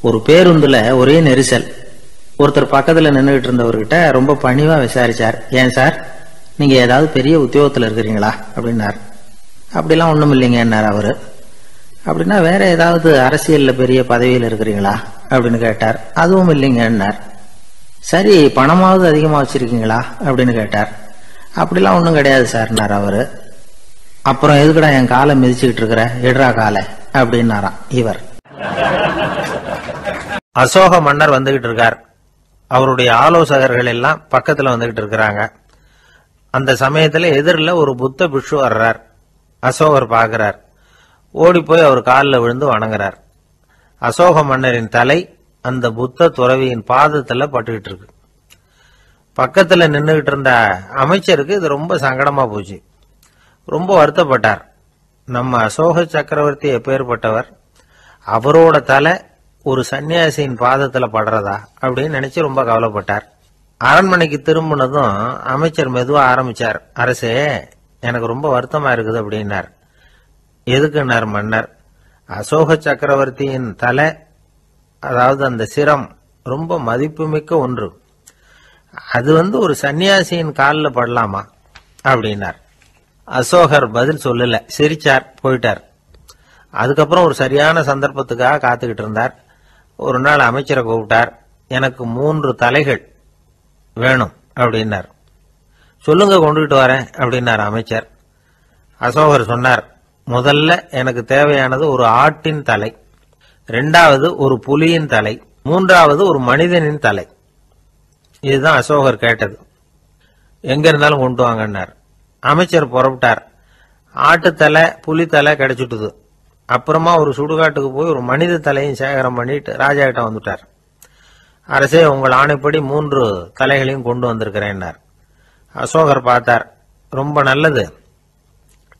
ஒரு பேருந்துல ஒரே நெரிசல். ஒருத்தர் பக்கத்துல நின்றுகிட்டு இருந்தவர்கிட்ட ரொம்ப பணிவா விசாரிச்சார். ஏன் சார், நீங்க ஏதாவது பெரிய உத்தியோகத்துல இருக்கிறீங்களா அப்படின்னார். அப்படிலாம் ஒண்ணும் இல்லைங்கன்னார் அவரு. அப்படின்னா வேற ஏதாவது அரசியல்ல பெரிய பதவியில் இருக்கிறீங்களா அப்படின்னு கேட்டார். அதுவும் இல்லைங்கன்னார். சரி, பணமாவது அதிகமா வச்சிருக்கீங்களா அப்படின்னு கேட்டார். அப்படிலாம் ஒன்றும் கிடையாது சார்னார் அவரு. அப்புறம் எதுக்குடா என் காலை மிதிச்சுக்கிட்டு இருக்கிற, எடுறா காலை அப்படின்னாராம் இவர். அசோக மன்னர் வந்துகிட்டு இருக்கார். அவருடைய ஆலோசகர்கள் எல்லாம் பக்கத்துல வந்துகிட்டு இருக்கிறாங்க. அந்த சமயத்துல எதிரில் ஒரு புத்த பிக்ஷு வர்றார். அசோகர் பார்க்கிறார். ஓடி போய் அவர் காலில் விழுந்து வணங்குறார். அசோக மன்னரின் தலை அந்த புத்த துறவியின் பாதத்துல பட்டுக்கிட்டு இருக்கு. பக்கத்துல நின்றுகிட்டு இருந்த அமைச்சருக்கு இது ரொம்ப சங்கடமா போச்சு. ரொம்ப வருத்தப்பட்டார். நம்ம அசோக சக்கரவர்த்தி எப்பேற்பட்டவர், அவரோட தலை ஒரு சன்னியாசியின் பாதத்துல படுறதா அப்படின்னு நினைச்சு ரொம்ப கவலைப்பட்டார். அரண்மனைக்கு திரும்பினதும் அமைச்சர் மெதுவா ஆரம்பிச்சார். அரசே, எனக்கு ரொம்ப வருத்தமா இருக்குது அப்படின்னார். எதுக்குன்னார் மன்னர். அசோக சக்கரவர்த்தியின் தலை, அதாவது அந்த சிரம், ரொம்ப மதிப்புமிக்க ஒன்று. அது ஒரு சன்னியாசியின் காலில் படலாமா அப்படின்னார். அசோகர் பதில் சொல்லல, சிரிச்சார், போயிட்டார். அதுக்கப்புறம் ஒரு சரியான சந்தர்ப்பத்துக்காக காத்துக்கிட்டு இருந்தார். ஒரு நாள் அமைச்சரை கூப்பிட்டார். எனக்கு 3 தலைகள் வேணும் அப்படின்னார். சொல்லுங்க, கொண்டுகிட்டு வரேன் அப்படின்னார் அமைச்சர். அசோகர் சொன்னார், முதல்ல எனக்கு தேவையானது ஒரு ஆட்டின் தலை, 2வது ஒரு புலியின் தலை, 3வது ஒரு மனிதனின் தலை. இதுதான் அசோகர் கேட்டது. எங்க இருந்தாலும் கொண்டு வாங்கன்னார். அமைச்சர் புறப்பட்டார். ஆட்டுத்தலை, புலித்தலை கிடைச்சிட்டுது. அப்புறமா ஒரு சுடுகாட்டுக்கு போய் ஒரு மனித தலையும் சேகரம் பண்ணிட்டு ராஜா கிட்ட வந்துட்டார். அரசே, உங்கள் ஆணைப்படி 3 தலைகளையும் கொண்டு வந்திருக்கிறேன்னார். அசோகர் பார்த்தார். ரொம்ப நல்லது,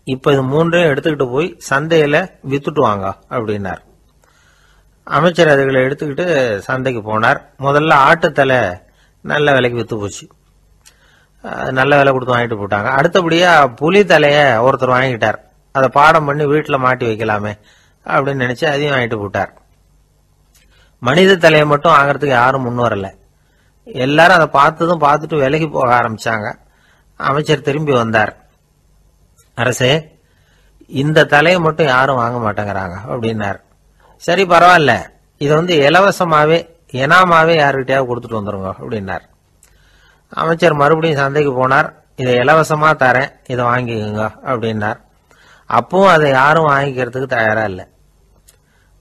இப்ப இது 3ஐயும் எடுத்துக்கிட்டு போய் சந்தையில வித்துட்டு வாங்க அப்படின்னார். அமைச்சர் அதுகளை எடுத்துக்கிட்டு சந்தைக்கு போனார். முதல்ல ஆட்டுத்தலை நல்ல விலைக்கு வித்து போச்சு. நல்ல விலை கொடுத்து வாங்கிட்டு போட்டாங்க. அடுத்தபடியா புலி தலைய ஒருத்தர் வாங்கிட்டார். அதை பாடம் பண்ணி வீட்டில் மாட்டி வைக்கலாமே அப்படின்னு நினைச்சு அதையும் வாங்கிட்டு போட்டார். மனித தலையை மட்டும் வாங்கறதுக்கு யாரும் முன் வரல. எல்லாரும் அதை பார்த்துட்டு விலகி போக ஆரம்பிச்சாங்க. அமைச்சர் திரும்பி வந்தார். அரசே, இந்த தலையை மட்டும் யாரும் வாங்க மாட்டேங்கிறாங்க அப்படின்னார். சரி, பரவாயில்ல, இதை இலவசமாவே எனாமாவே யாருக்கிட்டையாவது கொடுத்துட்டு வந்துருங்க அப்படின்னார். அமைச்சர் மறுபடியும் சந்தைக்கு போனார். இதை இலவசமா தரேன், இதை வாங்கிக்கோங்க அப்படின்னார். அப்பவும் அதை யாரும் வாங்கிக்கிறதுக்கு தயாரா இல்லை.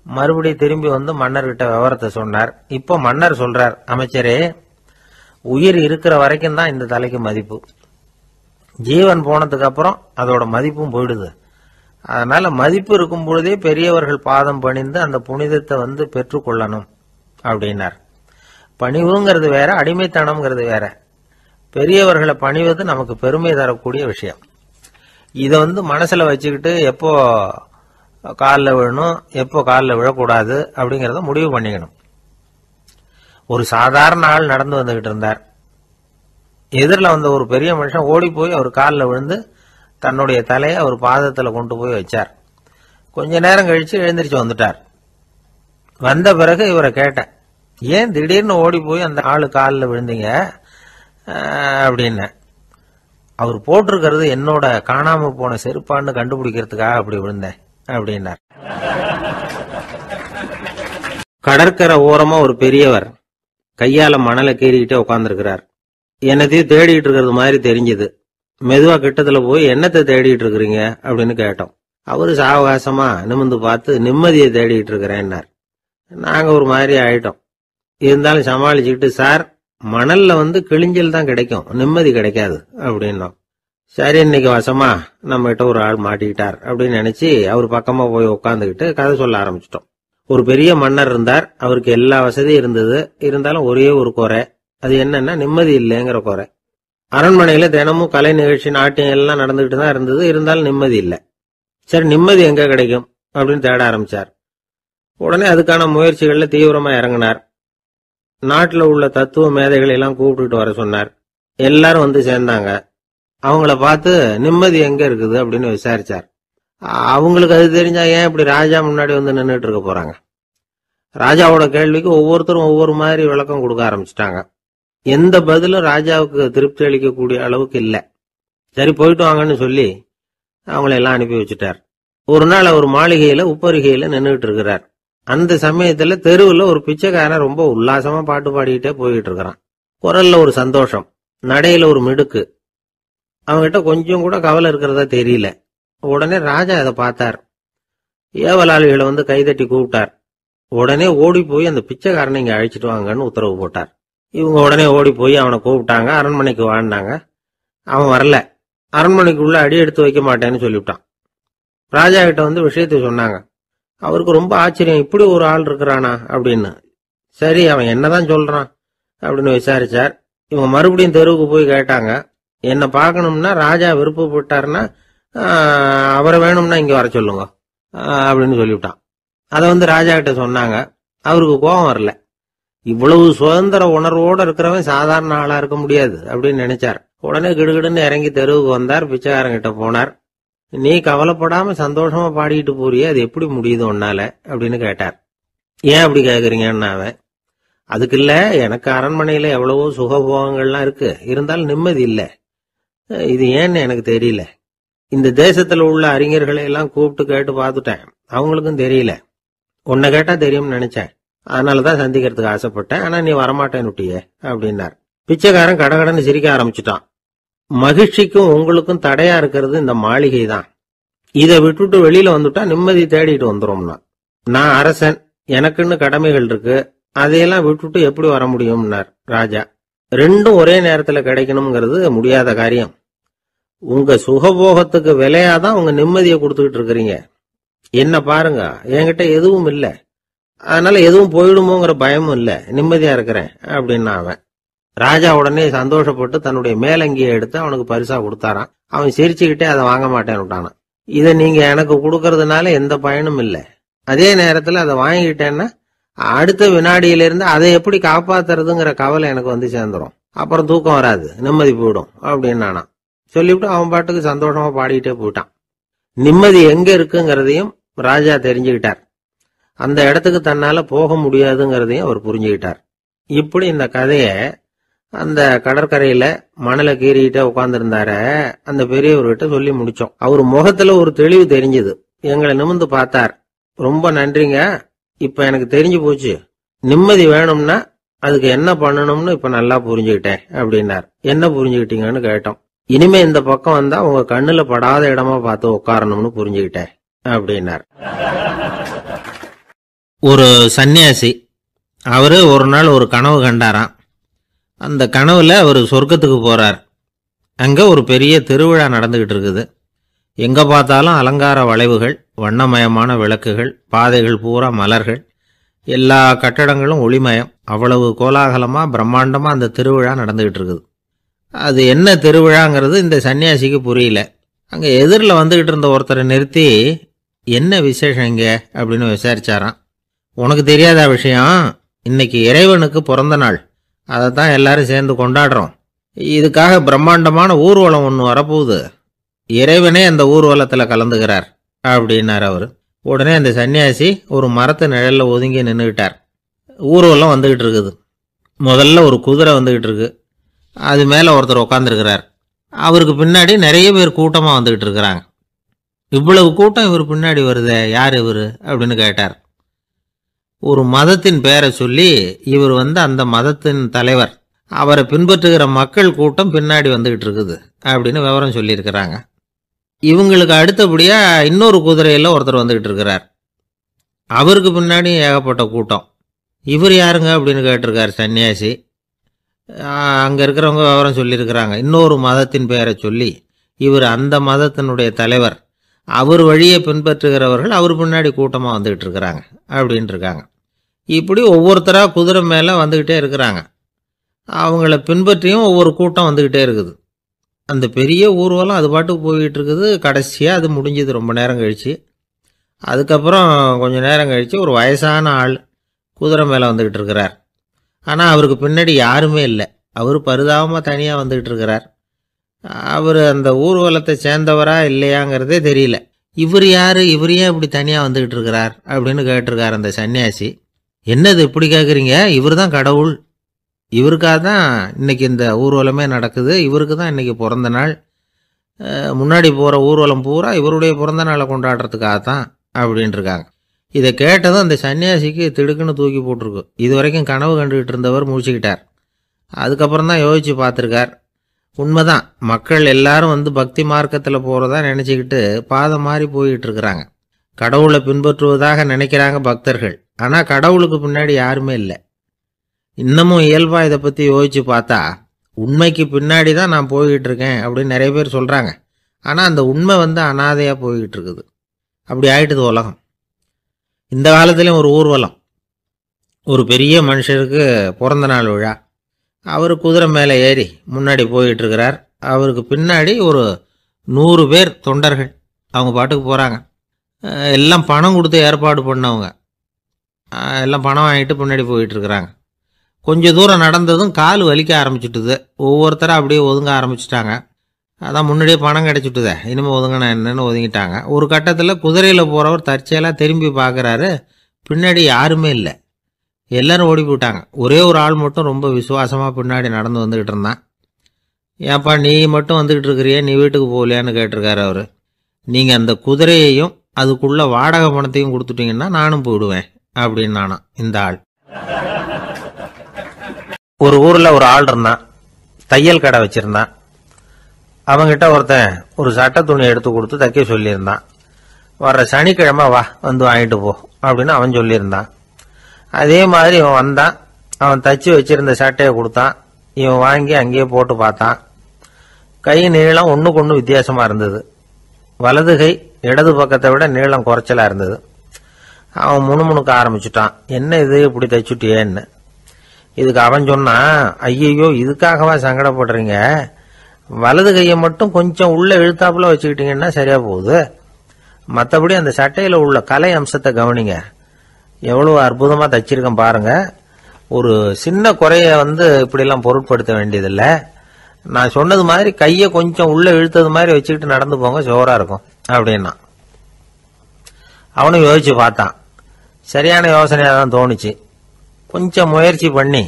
மறுபடியும் திரும்பி மன்னர்கிட்ட விவரத்தை சொன்னார். இப்போ மன்னர் சொல்றார், அமைச்சரே, உயிர் இருக்கிற வரைக்கும் தான் இந்த தலைக்கு மதிப்பு. ஜீவன் போனதுக்கு அப்புறம் அதோட மதிப்பும் போயிடுது. அதனால மதிப்பு இருக்கும் பொழுதே பெரியவர்கள் பாதம் பணிந்து அந்த புனிதத்தை பெற்றுக்கொள்ளணும் அப்படின்னார். பணிவுங்கிறது வேற, அடிமைத்தனம்ங்கிறது வேற. பெரியவர்களை பணிவது நமக்கு பெருமை தரக்கூடிய விஷயம். இதை மனசுல வச்சுக்கிட்டு எப்போ காலில் விழணும், எப்போ காலில் விழக்கூடாது அப்படிங்கறத முடிவு பண்ணிக்கணும். ஒரு சாதாரண ஆள் நடந்து வந்துகிட்டு இருந்தார். எதிரில் ஒரு பெரிய மனுஷன் ஓடி போய் அவர் காலில் விழுந்து தன்னுடைய தலையை அவர் பாதத்தில் கொண்டு போய் வச்சார். கொஞ்ச நேரம் கழிச்சு எழுந்திரிச்சு வந்துட்டார். வந்த பிறகு இவரை கேட்டேன், ஏன் திடீர்னு ஓடி போய் அந்த ஆளு காலில் விழுந்தீங்க அப்படின்னு. அவர் போட்டிருக்கிறது என்னோட காணாம போன செருப்பான்னு கண்டுபிடிக்கிறதுக்காக அப்படி விழுந்தேன் அப்படின்னார். கடற்கரை ஓரமா ஒரு பெரியவர் கையால மணலை கீறிக்கிட்டே உட்கார்ந்துருக்கிறார். என்னத்தையும் தேடிட்டு இருக்கிறது மாதிரி தெரிஞ்சது. மெதுவா கிட்டத்துல போய் என்னத்தை தேடிட்டு இருக்கிறீங்க அப்படின்னு கேட்டோம். அவரு சாவகாசமா நிமிந்து பார்த்து நிம்மதியை தேடிட்டு இருக்கிறேன்னார். நாங்க ஒரு மாதிரி ஆயிட்டோம். இருந்தாலும் சமாளிச்சுக்கிட்டு, சார், மணல்ல கிழிஞ்சல் தான் கிடைக்கும், நிம்மதி கிடைக்காது அப்படின்னோம். சரி, இன்னைக்கு வசமா நம்ம கிட்ட ஒரு ஆள் மாட்டிக்கிட்டார் அப்படின்னு நினைச்சு அவர் பக்கமா போய் உட்காந்துக்கிட்டு கதை சொல்ல ஆரம்பிச்சிட்டோம். ஒரு பெரிய மன்னர் இருந்தார். அவருக்கு எல்லா வசதியும் இருந்தது. இருந்தாலும் ஒரே ஒரு குறை. அது என்னன்னா நிம்மதி இல்லைங்கிற குறை. அரண்மனையில தினமும் கலை நிகழ்ச்சி, நாட்டியம் எல்லாம் நடந்துகிட்டு தான் இருந்தது. இருந்தாலும் நிம்மதி இல்லை. சரி, நிம்மதி எங்க கிடைக்கும் அப்படின்னு தேட ஆரம்பிச்சார். உடனே அதுக்கான முயற்சிகள்ல தீவிரமா இறங்கினார். நாட்டில் உள்ள தத்துவ மேதைகளை எல்லாம் கூப்பிட்டுட்டு வர சொன்னார். எல்லாரும் சேர்ந்தாங்க. அவங்கள பார்த்து நிம்மதி எங்க இருக்குது அப்படின்னு விசாரிச்சார். அவங்களுக்கு அது தெரிஞ்சா ஏன் இப்படி ராஜா முன்னாடி நின்றுட்டு இருக்க போறாங்க? ராஜாவோட கேள்விக்கு ஒவ்வொருத்தரும் ஒவ்வொரு மாதிரி விளக்கம் கொடுக்க ஆரம்பிச்சிட்டாங்க. எந்த பதிலும் ராஜாவுக்கு திருப்தி அளிக்கக்கூடிய அளவுக்கு இல்லை. சரி போயிட்டு வாங்கன்னு சொல்லி அவங்கள எல்லாம் அனுப்பி வச்சுட்டார். ஒரு நாள் அவர் மாளிகையில உப்பரிகையில நின்றுட்டு இருக்கிறார். அந்த சமயத்துல தெருவுல ஒரு பிச்சைக்காரன் ரொம்ப உல்லாசமா பாட்டு பாடிக்கிட்டே போயிட்டு இருக்கிறான். குரல்ல ஒரு சந்தோஷம், நடையில ஒரு மிடுக்கு. அவன்கிட்ட கொஞ்சம் கூட கவலை இருக்கிறதா தெரியல. உடனே ராஜா அதை பார்த்தார். ஏவலாளிகளை வந்து கைதட்டி கூப்பிட்டார். உடனே ஓடி போய் அந்த பிச்சைக்காரனை இங்க அழைச்சிட்டு வாங்கன்னு உத்தரவு போட்டார். இவங்க உடனே ஓடி போய் அவனை கூப்பிட்டாங்க. அரண்மனைக்கு வாழ்ந்தாங்க. அவன் வரல. அரண்மனைக்குள்ள அடி எடுத்து வைக்க மாட்டேன்னு சொல்லிவிட்டான். ராஜா கிட்ட வந்து விஷயத்தை சொன்னாங்க. அவருக்கு ரொம்ப ஆச்சரியம், இப்படி ஒரு ஆள் இருக்கிறானா அப்படின்னு. சரி அவன் என்னதான் சொல்றான் அப்படின்னு விசாரிச்சார். இவங்க மறுபடியும் தெருவுக்கு போய் கேட்டாங்க. என்ன பார்க்கணும்னா ராஜா விருப்பப்பட்டாருன்னா அவரை வேணும்னா இங்க வர சொல்லுங்க அப்படின்னு சொல்லிவிட்டான். அதை வந்து ராஜா கிட்ட சொன்னாங்க. அவருக்கு கோபம் வரல. இவ்வளவு சுதந்திர உணர்வோடு இருக்கிறவன் சாதாரண ஆளா இருக்க முடியாது அப்படின்னு நினைச்சார். உடனே கிடுகிடுன்னு இறங்கி தெருவுக்கு வந்தார். பிச்சைக்காரங்கிட்ட போனார். நீ கவலைப்படாம சந்தோஷமா பாடிக்கிட்டு போறியே, அது எப்படி முடியுது உன்னால அப்படின்னு கேட்டார். ஏன் அப்படி கேக்குறீங்கன்னா அவன், அதுக்கு இல்ல, எனக்கு அரண்மனையில எவ்வளவோ சுகபோகங்கள்லாம் இருக்கு, இருந்தாலும் நிம்மதி இல்ல. இது ஏன்னு எனக்கு தெரியல. இந்த தேசத்துல உள்ள அறிஞர்களை எல்லாம் கூப்பிட்டு கேட்டு பார்த்துட்டேன், அவங்களுக்கும் தெரியல. உன்னை கேட்டா தெரியும்னு நினைச்சேன், அதனாலதான் சந்திக்கிறதுக்கு ஆசைப்பட்டேன். ஆனா நீ வரமாட்டேன்னுட்டியே அப்படின்னார். பிச்சைக்காரன் கடகடன்னு சிரிக்க ஆரம்பிச்சுட்டான். மகிழ்ச்சிக்கும் உங்களுக்கும் தடையா இருக்கிறது இந்த மாளிகை தான். இதை விட்டுட்டு வெளியில வந்துட்டா நிம்மதி தேடிட்டு வந்துரும்னா. நான் அரசன், எனக்குன்னு கடமைகள் இருக்கு, அதையெல்லாம் விட்டுட்டு எப்படி வர முடியும்னார் ராஜா. ரெண்டும் ஒரே நேரத்துல கிடைக்கணுங்கிறது முடியாத காரியம். உங்க சுகபோகத்துக்கு விலையாதான் உங்க நிம்மதியை கொடுத்துக்கிட்டு இருக்கிறீங்க. என்ன பாருங்க, என்கிட்ட எதுவும் இல்லை, அதனால எதுவும் போயிடுமோங்கிற பயமும் இல்ல, நிம்மதியா இருக்கிறேன் அப்படின்னா அவன். ராஜா உடனே சந்தோஷப்பட்டு தன்னுடைய மேலங்கியை எடுத்து அவனுக்கு பரிசா கொடுத்தாரான். அவன் சிரிச்சுக்கிட்டே அதை வாங்க மாட்டேன்னு விட்டானான். இதை நீங்க எனக்கு கொடுக்கறதுனால எந்த பயனும் இல்லை, அதே நேரத்துல அதை வாங்கிக்கிட்டேன்னா அடுத்த வினாடியிலிருந்து அதை எப்படி காப்பாத்துறதுங்கிற கவலை எனக்கு வந்து சேர்ந்துரும், அப்புறம் தூக்கம் வராது, நிம்மதி போயிடும் அப்படின்னானா. சொல்லிவிட்டு அவன் பாட்டுக்கு சந்தோஷமா பாடிக்கிட்டே போயிட்டான். நிம்மதி எங்க இருக்குங்கிறதையும் ராஜா தெரிஞ்சுக்கிட்டார். அந்த இடத்துக்கு தன்னால போக முடியாதுங்கிறதையும் அவர் புரிஞ்சுக்கிட்டார். இப்படி இந்த கதைய அந்த கடற்கரையில மணலை கீறிக்கிட்டே உட்கார்ந்துருந்தார அந்த பெரியவர்கிட்ட சொல்லி முடிச்சோம். அவர் முகத்துல ஒரு தெளிவு தெரிஞ்சது. எங்களை நிமிர்ந்து பார்த்தார். ரொம்ப நன்றிங்க, இப்ப எனக்கு தெரிஞ்சு போச்சு, நிம்மதி வேணும்னா அதுக்கு என்ன பண்ணணும்னு இப்ப நல்லா புரிஞ்சுக்கிட்டேன் அப்படின்னார். என்ன புரிஞ்சுக்கிட்டீங்கன்னு கேட்டோம். இனிமே இந்த பக்கம் வந்தா உங்க கண்ணுல படாத இடமா பார்த்து உட்காரணும்னு புரிஞ்சுக்கிட்டேன் அப்படின்னார். ஒரு சன்னியாசி, அவரு ஒரு நாள் ஒரு கனவு கண்டாராம். அந்த கனவுல அவர் சொர்க்கத்துக்கு போறார். அங்க ஒரு பெரிய திருவிழா நடந்துகிட்டு இருக்குது. எங்க பார்த்தாலும் அலங்கார வளைவுகள், வண்ணமயமான விளக்குகள், பாதைகள் பூரா மலர்கள், எல்லா கட்டடங்களும் ஒளிமயம். அவ்வளவு கோலாகலமா பிரம்மாண்டமா அந்த திருவிழா நடந்துகிட்டு இருக்குது. அது என்ன திருவிழாங்கிறது இந்த சன்னியாசிக்கு புரியல. அங்க எதிரில் வந்துகிட்டு இருந்த ஒருத்தரை நிறுத்தி, என்ன விசேஷம் இங்க அப்படின்னு விசாரிச்சாராம். உனக்கு தெரியாத விஷயம், இன்னைக்கு இறைவனுக்கு பிறந்த நாள், அதைத்தான் எல்லாரும் சேர்ந்து கொண்டாடுறோம். இதுக்காக பிரம்மாண்டமான ஊர்வலம் ஒன்று வரப்போகுது, இறைவனே அந்த ஊர்வலத்தில் கலந்துகிறார் அப்படின்னார் அவர். உடனே அந்த சன்னியாசி ஒரு மரத்து நிழல்ல ஒதுங்கி நின்றுக்கிட்டார். ஊர்வலம் வந்துகிட்டு இருக்குது. முதல்ல ஒரு குதிரை வந்துகிட்டு இருக்கு, அது மேல ஒருத்தர் உட்காந்துருக்கிறார். அவருக்கு பின்னாடி நிறைய பேர் கூட்டமா வந்துகிட்டு இருக்கிறாங்க. இவ்வளவு கூட்டம் இவர் பின்னாடி வருதே, யார் இவரு அப்படின்னு கேட்டார். ஒரு மதத்தின் பெயரை சொல்லி, இவர் அந்த மதத்தின் தலைவர், அவரை பின்பற்றுகிற மக்கள் கூட்டம் பின்னாடி வந்துகிட்டு இருக்குது அப்படின்னு விவரம் சொல்லியிருக்கிறாங்க. இவங்களுக்கு அடுத்தபடியா இன்னொரு குதிரையில ஒருத்தர் வந்துகிட்டு இருக்கிறார். அவருக்கு பின்னாடி ஏகப்பட்ட கூட்டம். இவர் யாருங்க அப்படின்னு கேட்டிருக்காரு சன்னியாசி. அங்க இருக்கிறவங்க விவரம் சொல்லியிருக்கிறாங்க. இன்னொரு மதத்தின் பெயரை சொல்லி, இவர் அந்த மதத்தினுடைய தலைவர், அவர் வழியை பின்பற்றுகிறவர்கள் அவர் பின்னாடி கூட்டமாக வந்துகிட்டு இருக்கிறாங்க அப்படின்ட்டு இருக்காங்க. இப்படி ஒவ்வொருத்தரா குதிரை மேலே வந்துக்கிட்டே இருக்கிறாங்க. அவங்கள பின்பற்றியும் ஒவ்வொரு கூட்டம் வந்துக்கிட்டே இருக்குது. அந்த பெரிய ஊர்வலம் அது பாட்டுக்கு போய்கிட்டு இருக்குது. கடைசியாக அது முடிஞ்சது ரொம்ப நேரம் கழித்து. அதுக்கப்புறம் கொஞ்சம் நேரம் கழித்து ஒரு வயசான ஆள் குதிரை மேலே வந்துக்கிட்டு இருக்கிறார். ஆனால் அவருக்கு பின்னாடி யாருமே இல்லை. அவர் பரிதாபமாக தனியாக வந்துக்கிட்டு இருக்கிறார். அவர் அந்த ஊர்வலத்தை சேர்ந்தவரா இல்லையாங்கிறதே தெரியல. இவர் யார், இவர் ஏன் இப்படி தனியாக வந்துக்கிட்டு இருக்கிறார் அப்படின்னு கேட்டிருக்கார் அந்த சன்னியாசி. என்னது இப்படி கேட்குறீங்க? இவர் தான் கடவுள், இவருக்காக தான் இன்னைக்கு இந்த ஊர்வலமே நடக்குது, இவருக்கு தான் இன்னைக்கு பிறந்த நாள், முன்னாடி போகிற ஊர்வலம் பூரா இவருடைய பிறந்த நாளை கொண்டாடுறதுக்காக தான் அப்படின்ட்டுருக்காங்க. இதை கேட்டதும் அந்த சன்னியாசிக்கு திடுக்குன்னு தூக்கி போட்டிருக்கு. இது வரைக்கும் கனவு கண்டுகிட்டு இருந்தவர் முடிச்சுக்கிட்டார். அதுக்கப்புறம் தான் யோசித்து பார்த்துருக்கார். உண்மைதான், மக்கள் எல்லாரும் வந்து பக்தி மார்க்கத்தில் போகிறதா நினச்சிக்கிட்டு பாதம் மாறி போயிட்டு இருக்கிறாங்க. கடவுளை பின்பற்றுவதாக நினைக்கிறாங்க பக்தர்கள். ஆனால் கடவுளுக்கு பின்னாடி யாருமே இல்லை. இன்னமும் இயல்பாக இதை பற்றி யோசித்து பார்த்தா உண்மைக்கு பின்னாடி தான் நான் போய்கிட்டு இருக்கேன் அப்படின்னு நிறைய பேர் சொல்கிறாங்க. ஆனால் அந்த உண்மை வந்து அனாதையாக போய்கிட்டு இருக்குது. அப்படி ஆயிட்டுது உலகம். இந்த காலத்துலேயும் ஒரு ஊர்வலம், ஒரு பெரிய மனுஷருக்கு பிறந்த நாள் விழா. அவர் குதிரை மேலே ஏறி முன்னாடி போயிட்டு இருக்கிறார். அவருக்கு பின்னாடி ஒரு 100 பேர் தொண்டர்கள் அவங்க பாட்டுக்கு போகிறாங்க. எல்லாம் பணம் கொடுத்து ஏற்பாடு பண்ணவங்க, எல்லாம் பணம் வாங்கிட்டு முன்னாடி போயிட்டுருக்குறாங்க. கொஞ்சம் தூரம் நடந்ததும் கால் வலிக்க ஆரம்பிச்சுட்டுது. ஒவ்வொருத்தராக அப்படியே ஒதுங்க ஆரம்பிச்சிட்டாங்க. அதான் முன்னாடியே பணம் கிடச்சிட்டுதே, இனிமேல் ஒதுங்கினா என்னன்னு ஒதுங்கிட்டாங்க. ஒரு கட்டத்தில் குதிரையில் போகிறவர் தற்செயலாக திரும்பி பார்க்குறாரு, பின்னாடி யாருமே இல்லை, எல்லோரும் ஓடி போயிட்டாங்க. ஒரே ஒரு ஆள் மட்டும் ரொம்ப விசுவாசமாக பின்னாடி நடந்து வந்துக்கிட்டு இருந்தான். ஏன்ப்பா நீ மட்டும் வந்துக்கிட்டு இருக்கிறியே, நீ வீட்டுக்கு போகலையான்னு கேட்டிருக்காரு அவர். நீங்கள் அந்த குதிரையையும் அதுக்குள்ளே வாடகை பணத்தையும் கொடுத்துட்டீங்கன்னா நானும் போயிடுவேன் அப்படின்னு நானாம் இந்த ஆள். ஒரு ஊரில் ஒரு ஆள் இருந்தான், தையல் கடை வச்சுருந்தான். அவங்கிட்ட ஒருத்தன் ஒரு சட்டை துணி எடுத்து கொடுத்து தைக்க சொல்லியிருந்தான். வர்ற சனிக்கிழமை வா வந்து வாங்கிட்டு போ அப்படின்னு அவன் சொல்லியிருந்தான். அதே மாதிரி இவன் வந்தான். அவன் தச்சு வச்சிருந்த சட்டையை கொடுத்தான். இவன் வாங்கி அங்கேயே போட்டு பார்த்தான். கை நீளம் ஒன்றுக்கு ஒன்று வித்தியாசமாக இருந்தது. வலது கை இடது பக்கத்தை விட நீளம் குறைச்சலாக இருந்தது. அவன் முணுமுணுக்க ஆரம்பிச்சுட்டான், என்ன இது இப்படி தைச்சுட்டியேன்னு. இதுக்கு அவன் சொன்னான், ஐயையோ இதுக்காகவா சங்கடப்படுறீங்க, வலது கையை மட்டும் கொஞ்சம் உள்ள இழுத்தாப்புல வச்சுக்கிட்டீங்கன்னா சரியா போகுது, மற்றபடி அந்த சட்டையில் உள்ள கலை அம்சத்தை கவனிங்க, எவ்வளவு அற்புதமாக தைச்சிருக்கேன் பாருங்க, ஒரு சின்ன குறைய வந்து இப்படிலாம் பொருட்படுத்த வேண்டியதில்லை, நான் சொன்னது மாதிரி கையை கொஞ்சம் உள்ள இழுத்தது மாதிரி வச்சுக்கிட்டு நடந்து போங்க, ஜோரா இருக்கும் அப்படின்னா. அவனும் யோசிச்சு பார்த்தான். சரியான யோசனையாக தான் தோணுச்சு. கொஞ்சம் முயற்சி பண்ணி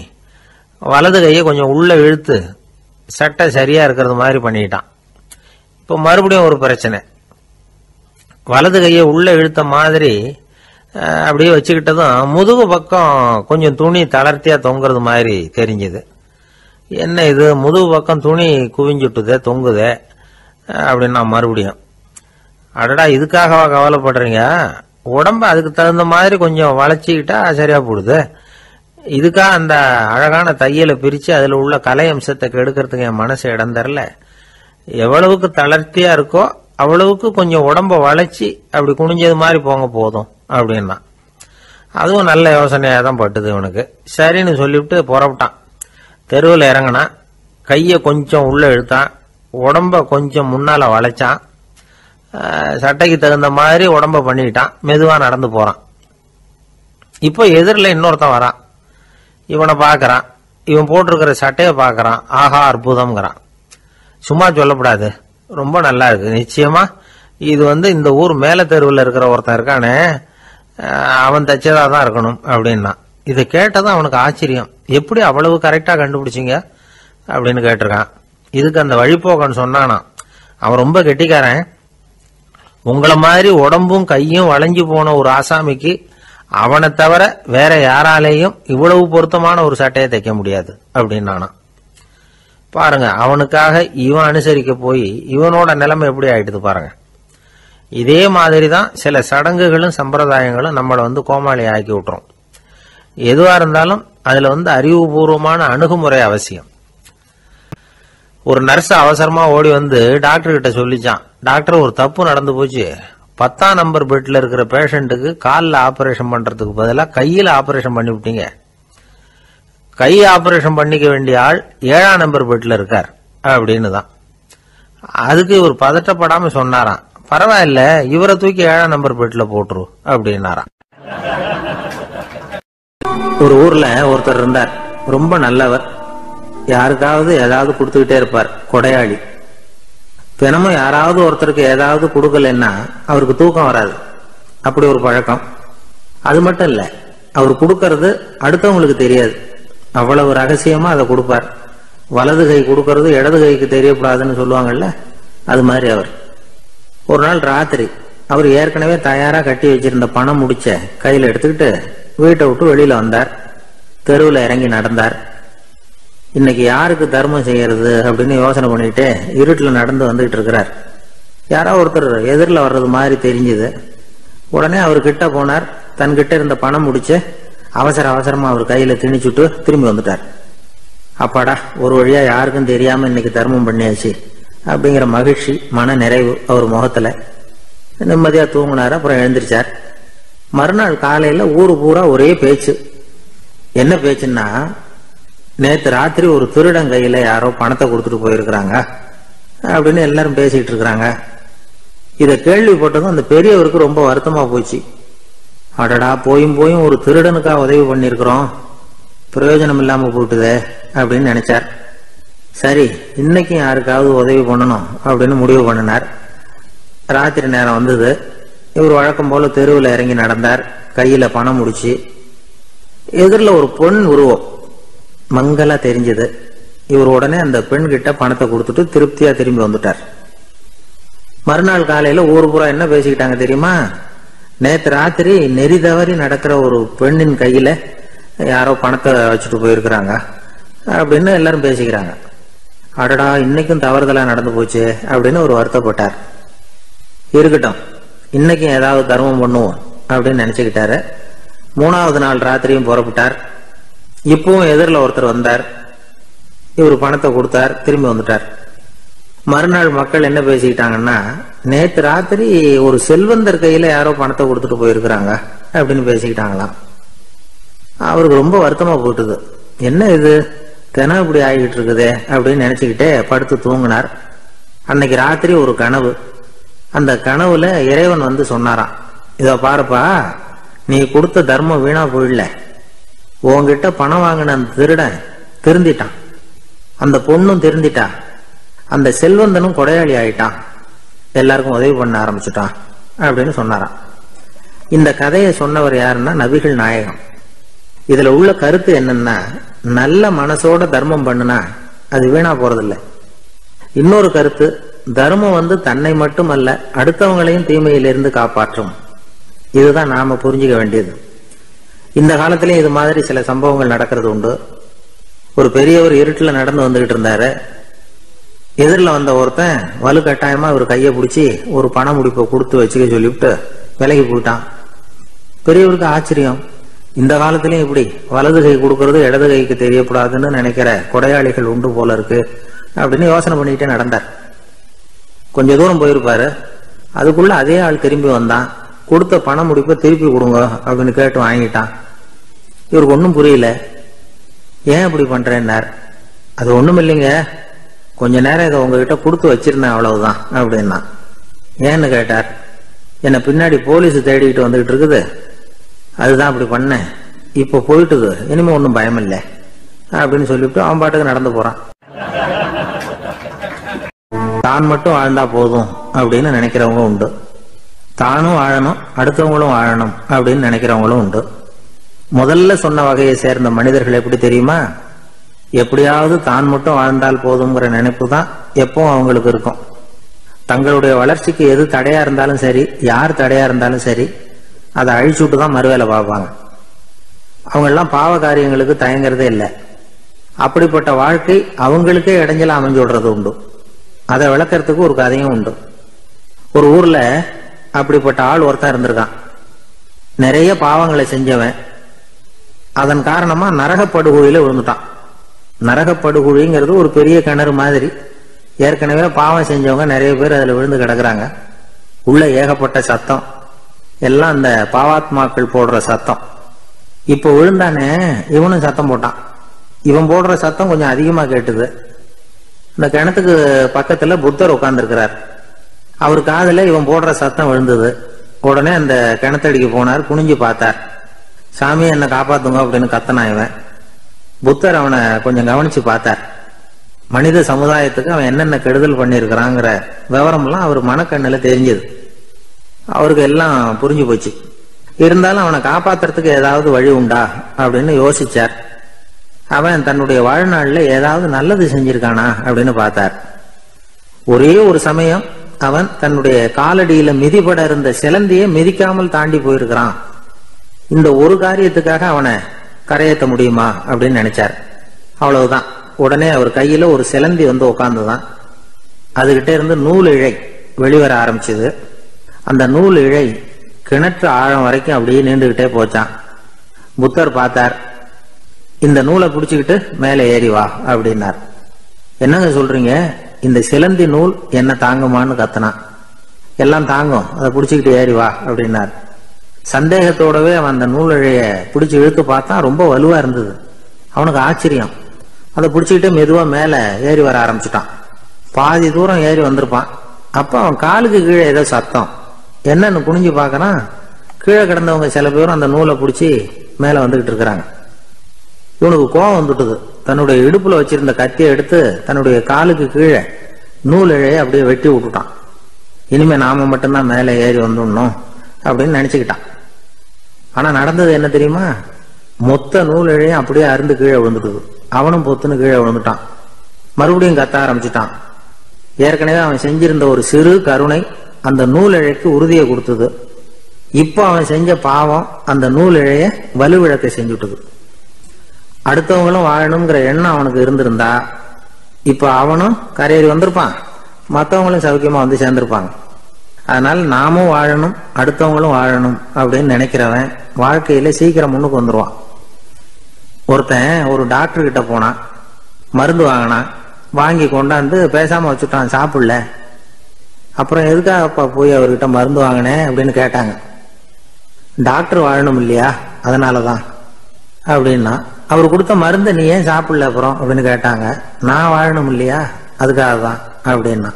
வலது கையை கொஞ்சம் உள்ள இழுத்து சட்டை சரியா இருக்கிறது மாதிரி பண்ணிட்டான். இப்போ மறுபடியும் ஒரு பிரச்சனை. வலது கையை உள்ள இழுத்த மாதிரி அப்படியே வச்சுக்கிட்டதும் முதுகு பக்கம் கொஞ்சம் துணி தளர்த்தியா தொங்குறது மாதிரி தெரிஞ்சுது. என்ன இது முதுகு பக்கம் துணி குவிஞ்சுட்டுதே தொங்குதே அப்படின்னா மறுபடியும், அடடா இதுக்காகவா கவலைப்படுறீங்க, உடம்ப அதுக்கு தகுந்த மாதிரி கொஞ்சம் வளைச்சிக்கிட்டா சரியா போடுது, இதுக்காக அந்த அழகான தையலை பிரித்து அதில் உள்ள கலை அம்சத்தை கெடுக்கிறதுக்கு என் மனசு இடம் தரல, எவ்வளவுக்கு தளர்த்தியா இருக்கோ அவ்வளவுக்கு கொஞ்சம் உடம்ப வளைச்சி அப்படி குனிஞ்சது மாதிரி போங்க போதும் அப்படின்னா. அதுவும் நல்ல யோசனையாக தான் பட்டுது இவனுக்கு. சரின்னு சொல்லிவிட்டு புறப்பட்டான். தெருவில் இறங்கினான். கையை கொஞ்சம் உள்ள இழுத்தான், உடம்ப கொஞ்சம் முன்னால வளைச்சான், சட்டைக்கு தகுந்த மாதிரி உடம்ப பண்ணிக்கிட்டான், மெதுவா நடந்து போறான். இப்போ எதிரில் இன்னொருத்தன் வரான். இவனை பார்க்கறான். இவன் போட்டிருக்கிற சட்டையை பார்க்கறான். ஆஹா அற்புதம்ங்கிறான். சும்மா சொல்லக்கூடாது, ரொம்ப நல்லா இருக்கு, நிச்சயமா இது வந்து இந்த ஊர் மேல தெருவில் இருக்கிற ஒருத்தன் இருக்கானே அவன் தைச்சதா தான் இருக்கணும் அப்படின்னா. இதை கேட்டதான் அவனுக்கு ஆச்சரியம். எப்படி அவ்வளவு கரெக்டா கண்டுபிடிச்சிங்க அப்படின்னு கேட்டிருக்கான். இதுக்கு அந்த வழிபோக்கன் சொன்னானா, அவன் ரொம்ப கெட்டிக்காரன், உங்களை மாதிரி உடம்பும் கையும் வளைஞ்சு போன ஒரு ஆசாமிக்கு அவனை தவிர வேற யாராலேயும் இவ்வளவு பொருத்தமான ஒரு சட்டையை தைக்க முடியாது அப்படின்னானா. பாருங்க, அவனுக்காக இவன் அனுசரிக்க போய் இவனோட நிலைமை எப்படி ஆயிடுது பாருங்க. இதே மாதிரி தான் சில சடங்குகளும் சம்பிரதாயங்களும் நம்மளை வந்து கோமாளி ஆக்கி விட்டுரும். எதுவா இருந்தாலும் அதுல வந்து அறிவுபூர்வமான அணுகுமுறை அவசியம். ஒரு நர்ஸ் அவசரமா ஓடி வந்து டாக்டர் கிட்ட சொல்லிச்சான், டாக்டர் ஒரு தப்பு நடந்து போச்சு, 10ஆம் நம்பர் பெட்ல இருக்கிற பேஷண்ட்டுக்கு காலில் ஆபரேஷன் பண்றதுக்கு பதிலாக கையில் ஆபரேஷன் பண்ணி விட்டீங்க, கை ஆபரேஷன் பண்ணிக்க வேண்டிய ஆள் 7ஆம் நம்பர் பெட்ல இருக்கார் அப்படின்னு தான். அதுக்கு இவர் பதட்டப்படாம சொன்னாராம், பரவாயில்ல இவரை தூக்கி 7ஆம் நம்பர் பெட்ல போட்டுரு அப்படின்னாராம். ஒரு ஊர்ல ஒருத்தர் இருந்தார், ரொம்ப நல்லவர், யாருக்காவது ஏதாவது கொடுத்துக்கிட்டே இருப்பார், கொடையாளி. தினமும் யாராவது ஒருத்தருக்கு ஏதாவது கொடுக்கலன்னா அவருக்கு தூக்கம் வராது, அப்படி ஒரு பழக்கம். அது மட்டும் இல்ல, அவர் கொடுக்கறது அடுத்தவங்களுக்கு தெரியாது, அவ்வளவு ரகசியமா அதை கொடுப்பார். வலது கை கொடுக்கறது இடது கைக்கு தெரியக்கூடாதுன்னு சொல்லுவாங்கல்ல, அது மாதிரி அவர். ஒரு நாள் ராத்திரி அவர் ஏற்கனவே தயாரா கட்டி வச்சிருந்த பணம் முடிச்ச கையில எடுத்துக்கிட்டு வீட்டை விட்டு வெளியில வந்தார். தெருவில் இறங்கி நடந்தார். இன்னைக்கு யாருக்கு தர்மம் செய்யறது அப்படின்னு யோசனை பண்ணிட்டு இருட்டில் நடந்து வந்துகிட்டு இருக்கிறார். யாரோ ஒருத்தர் எதிரில் வர்றது மாதிரி தெரிஞ்சுது. உடனே அவர் கிட்ட போனார். தன்கிட்ட இருந்த பணம் முடிச்சு அவசரமா அவர் கையில திணிச்சுட்டு திரும்பி வந்துட்டார். அப்பாடா, ஒரு வழியா யாருக்கும் தெரியாம இன்னைக்கு தர்மம் பண்ணியாச்சு அப்படிங்கிற மகிழ்ச்சி, மன நிறைவு அவர் முகத்துல. நிம்மதியா தூங்கினார். அப்புறம் எழுந்திருச்சார். மறுநாள் காலையில ஊரு பூரா ஒரே பேச்சு. என்ன பேச்சுன்னா, நேத்து ராத்திரி ஒரு திருடன் கையில யாரோ பணத்தை கொடுத்துட்டு போயிருக்கிறாங்க அப்படின்னு எல்லாரும் பேசிட்டு இருக்கிறாங்க. இதை கேள்விப்பட்டதும் அந்த பெரியவருக்கு ரொம்ப வருத்தமா போச்சு. அடடா, போயும் ஒரு திருடனுக்கா உதவி பண்ணிருக்கிறோம், பிரயோஜனம் இல்லாம போட்டுதே அப்படின்னு நினைச்சார். சரி, இன்னைக்கும் யாருக்காவது உதவி பண்ணணும் அப்படின்னு முடிவு பண்ணினார். ராத்திரி நேரம் வந்தது. இவர் வழக்கம் போல தெருவில் இறங்கி நடந்தார். கையில பணம் முடிச்சு. எதிரில் ஒரு பெண் உருவம் மங்களா தெரிஞ்சது. இவர் உடனே அந்த பெண் கிட்ட பணத்தை கொடுத்துட்டு திருப்தியா திரும்பி வந்துட்டார். மறுநாள் காலையில ஊர் பூரா என்ன பேசிக்கிட்டாங்க தெரியுமா? நேற்று ராத்திரி நெறி தவறி நடக்கிற ஒரு பெண்ணின் கையில யாரோ பணத்தை வச்சுட்டு போயிருக்கிறாங்க அப்படின்னு எல்லாரும் பேசிக்கிறாங்க. அடடா, இன்னைக்கும் தவறுதலா நடந்து போச்சு அப்படின்னு ஒரு வருத்தப்பட்டார். இருக்கட்டும், இன்னைக்கும் ஏதாவது தர்மம் பண்ணுவோம் அப்படின்னு நினைச்சுக்கிட்டாரு. மூணாவது நாள் ராத்திரியும் புறப்பட்டார். இப்பவும் எதிரில் ஒருத்தர் வந்தார். இவர் பணத்தை கொடுத்தார், திரும்பி வந்துட்டார். மறுநாள் மக்கள் என்ன பேசிக்கிட்டாங்கன்னா, நேற்று ராத்திரி ஒரு செல்வந்தர் கையில யாரோ பணத்தை கொடுத்துட்டு போயிருக்கிறாங்க அப்படின்னு பேசிக்கிட்டாங்களாம். அவருக்கு ரொம்ப வருத்தமா போட்டுது. என்ன இது தினம் இப்படி ஆகிட்டு இருக்குதே அப்படின்னு நினைச்சுக்கிட்டே படுத்து தூங்கினார். அன்னைக்கு ராத்திரி ஒரு கனவு. அந்த கனவுல இறைவன் வந்து சொன்னாராம், இத பாருப்பா, நீ கொடுத்த தர்மம் வீணா போயிடல. உன்கிட்ட பணம் வாங்கின அந்த திருடன் திருந்திட்டான், அந்த பொண்ணும் திருந்திட்டா, அந்த செல்வந்தனும் கொடையாளி ஆயிட்டான், எல்லாருக்கும் உதவி பண்ண ஆரம்பிச்சுட்டான் அப்படின்னு சொன்னாராம். இந்த கதையை சொன்னவர் யாருன்னா நபிகள் நாயகம். இதுல உள்ள கருத்து என்னன்னா, நல்ல மனசோட தர்மம் பண்ணுனா அது வீணா போறதில்லை. இன்னொரு கருத்து, தர்மம் வந்து தன்னை மட்டுமல்ல அடுத்தவங்களையும் தீமையிலிருந்து காப்பாற்றும். இதுதான் நாம புரிஞ்சுக்க வேண்டியது. இந்த காலத்திலயும் இது மாதிரி சில சம்பவங்கள் நடக்கிறது உண்டு. ஒரு பெரியவர் இருட்டுல நடந்து வந்துகிட்டு இருந்தாரு. எதிரில் வந்த ஒருத்தன் வலுக்கட்டாயமா ஒரு கையை பிடிச்சி ஒரு பண முடிப்பை கொடுத்து வச்சுக்க சொல்லிவிட்டு விலகி போயிட்டான். பெரியவருக்கு ஆச்சரியம், இந்த காலத்திலயும் இப்படி வலது கை கொடுக்கறது இடது கைக்கு தெரியக்கூடாதுன்னு நினைக்கிற கொடையாளிகள் உண்டு போல இருக்கு அப்படின்னு யோசனை பண்ணிக்கிட்டே நடந்தார். கொஞ்ச தூரம் போயிருப்பாரு. அதுக்குள்ள அதே ஆள் திரும்பி வந்தான். கொடுத்த பண முடிப்பை திருப்பி கொடுங்க அப்படின்னு கேட்டு வாங்கிட்டான். இவருக்கு ஒன்றும் புரியல. ஏன் இப்படி பண்றேன்னார். அது ஒண்ணும் இல்லைங்க, கொஞ்ச நேரம் இதை உங்ககிட்ட கொடுத்து வச்சிருந்தேன், அவ்வளவுதான் அப்படின்னா. ஏன்னு கேட்டார். என்னை பின்னாடி போலீஸ் தேடிக்கிட்டு வந்துகிட்டு இருக்குது, அதுதான் அப்படி பண்ணேன், இப்ப போயிட்டுது, இனிமே ஒன்றும் பயம் இல்லை அப்படின்னு சொல்லிவிட்டு அவன் பாட்டுக்கு நடந்து போறான். தான் மட்டும் வாழ்ந்தா போதும் அப்படின்னு நினைக்கிறவங்க உண்டு. தானும் வாழணும், அடுத்தவங்களும் வாழணும் அப்படின்னு நினைக்கிறவங்களும் உண்டு. முதல்ல சொன்ன வகையை சேர்ந்த மனிதர்கள் எப்படி தெரியுமா? எப்படியாவது தான் மட்டும் வாழ்ந்தால் போதுங்கிற நினைப்பு தான் எப்பவும் அவங்களுக்கு இருக்கும். தங்களுடைய வளர்ச்சிக்கு எது தடையா இருந்தாலும் சரி, யார் தடையா இருந்தாலும் சரி, அதை அழிச்சுட்டு தான் மறுவேலை பார்ப்பாங்க. அவங்க எல்லாம் பாவ காரியங்களுக்கு தயங்குறதே இல்லை. அப்படிப்பட்ட வாழ்க்கை அவங்களுக்கே இடைஞ்சல அமைஞ்சு விடுறது உண்டு. அதை விளக்கறதுக்கு ஒரு கதையும் உண்டு. ஒரு ஊர்ல அப்படிப்பட்ட ஆள் ஒருத்தன் இருந்திருக்கான். நிறைய பாவங்களை செஞ்சவன். அதன் காரணமா நரகப்படுகொழியில விழுந்துட்டான். நரகப்படுகொழிங்கிறது ஒரு பெரிய கிணறு மாதிரி. ஏற்கனவே பாவம் செஞ்சவங்க நிறைய பேர் அதுல விழுந்து கிடக்குறாங்க. உள்ள ஏகப்பட்ட சத்தம், எல்லாம் அந்த பாவாத்மாக்கள் போடுற சத்தம். இப்போ விழுந்தானே இவனும் சத்தம் போட்டான். இவன் போடுற சத்தம் கொஞ்சம் அதிகமா கேட்டுது. இந்த கிணத்துக்கு பக்கத்துல புத்தர் உட்கார்ந்துருக்கிறார். அவர் காதுல இவன் போடுற சத்தம் விழுந்தது. உடனே அந்த கிணத்தடிக்கு போனார். குனிஞ்சு பார்த்தார். சாமி, என்னை காப்பாத்துங்க அப்படின்னு கத்தனா இவன். புத்தர் அவனை கொஞ்சம் கவனிச்சு பார்த்தார். மனித சமுதாயத்துக்கு அவன் என்னென்ன கெடுதல் பண்ணியிருக்கிறாங்கிற விவரம் எல்லாம் அவர் மனக்கண்ணில் தெரிஞ்சது. அவருக்கு எல்லாம் புரிஞ்சு போச்சு. இருந்தாலும் அவனை காப்பாத்துறதுக்கு ஏதாவது வழி உண்டா அப்படின்னு யோசிச்சார். அவன் தன்னுடைய வாழ்நாள்ல ஏதாவது நல்லது செஞ்சிருக்கானா அப்படின்னு பார்த்தார். ஒரே ஒரு சமயம் அவன் தன்னுடைய காலடியில மிதிபட இருந்த சிலந்தியை மிதிக்காமல் தாண்டி போயிருக்கிறான். இந்த ஒரு காரியத்துக்காக அவனை கரையேற்ற முடியுமா அப்படின்னு நினைச்சார். அவ்வளவுதான். உடனே அவர் கையில ஒரு சிலந்தி வந்து உட்கார்ந்துதான். அதுகிட்ட இருந்து நூல் இழை வெளிவர ஆரம்பிச்சது. அந்த நூல் இழை கிணற்று ஆழம் வரைக்கும் அப்படியே நீண்டுகிட்டே போச்சான். புத்தர் பார்த்தார். இந்த நூலை பிடிச்சுக்கிட்டு மேலே ஏறி வா அப்படின்னார். என்னங்க சொல்றீங்க, இந்த சிலந்தி நூல் என்ன தாங்குமான்னு கத்தனான். எல்லாம் தாங்கும், அதை பிடிச்சுக்கிட்டு ஏறி வா அப்படின்னார். சந்தேகத்தோடவே அவன் அந்த நூல் இழைய பிடிச்சி இழுத்து பார்த்தான். ரொம்ப வலுவா இருந்தது. அவனுக்கு ஆச்சரியம். அதை பிடிச்சிக்கிட்டு மெதுவா மேல ஏறி வர ஆரம்பிச்சுட்டான். பாதி தூரம் ஏறி வந்திருப்பான். அப்ப அவன் காலுக்கு கீழே ஏதோ சத்தம். என்னன்னு குனிஞ்சு பார்க்கறான். கீழே கிடந்தவங்க சில பேரும் அந்த நூலை பிடிச்சி மேல வந்துகிட்டு இருக்கிறாங்க. இவனுக்கு கோபம் வந்துட்டுது. தன்னுடைய இடுப்புல வச்சிருந்த கத்தியை எடுத்து தன்னுடைய காலுக்கு கீழே நூல் இழைய அப்படியே வெட்டி விட்டுட்டான். இனிமே நாம மட்டும்தான் மேலே ஏறி வந்துடணும் அப்படின்னு நினைச்சுக்கிட்டான். ஆனா நடந்தது என்ன தெரியுமா? மொத்த நூல் இழையும் அப்படியே அருந்து கீழே விழுந்துட்டுது. அவனும் பொத்துன்னு கீழே விழுந்துட்டான். மறுபடியும் கத்த ஆரம்பிச்சுட்டான். ஏற்கனவே அவன் செஞ்சிருந்த ஒரு சிறு கருணை அந்த நூல் இழைக்கு உறுதியை கொடுத்தது. இப்போ அவன் செஞ்ச பாவம் அந்த நூல் இழைய வலுவிழக்க செஞ்சுட்டுது. அடுத்தவங்களும் வாழணுங்கிற எண்ணம் அவனுக்கு இருந்திருந்தா இப்ப அவனும் கரையேறி வந்திருப்பான், மற்றவங்களும் சௌக்கியமா வந்து சேர்ந்திருப்பாங்க. அதனால நாமும் வாழணும், அடுத்தவங்களும் வாழணும் அப்படின்னு நினைக்கிறவன் வாழ்க்கையில சீக்கிரம் முன்னுக்கு வந்துருவான். ஒருத்தன் ஒரு டாக்டர் கிட்ட போனான், மருந்து வாங்கினான். வாங்கி கொண்டாந்து பேசாம வச்சுட்டான், சாப்பிடல. அப்புறம் எதுக்காகப்பா போய் அவர்கிட்ட மருந்து வாங்கினேன் அப்படின்னு கேட்டாங்க. டாக்டர் வாழணும் இல்லையா, அதனாலதான் அப்படின்னா. அவர் கொடுத்த மருந்து நீ ஏன் சாப்பிடல அப்புறம் அப்படின்னு கேட்டாங்க. நான் வாழணும் இல்லையா, அதுக்காக தான் அப்படின்னா.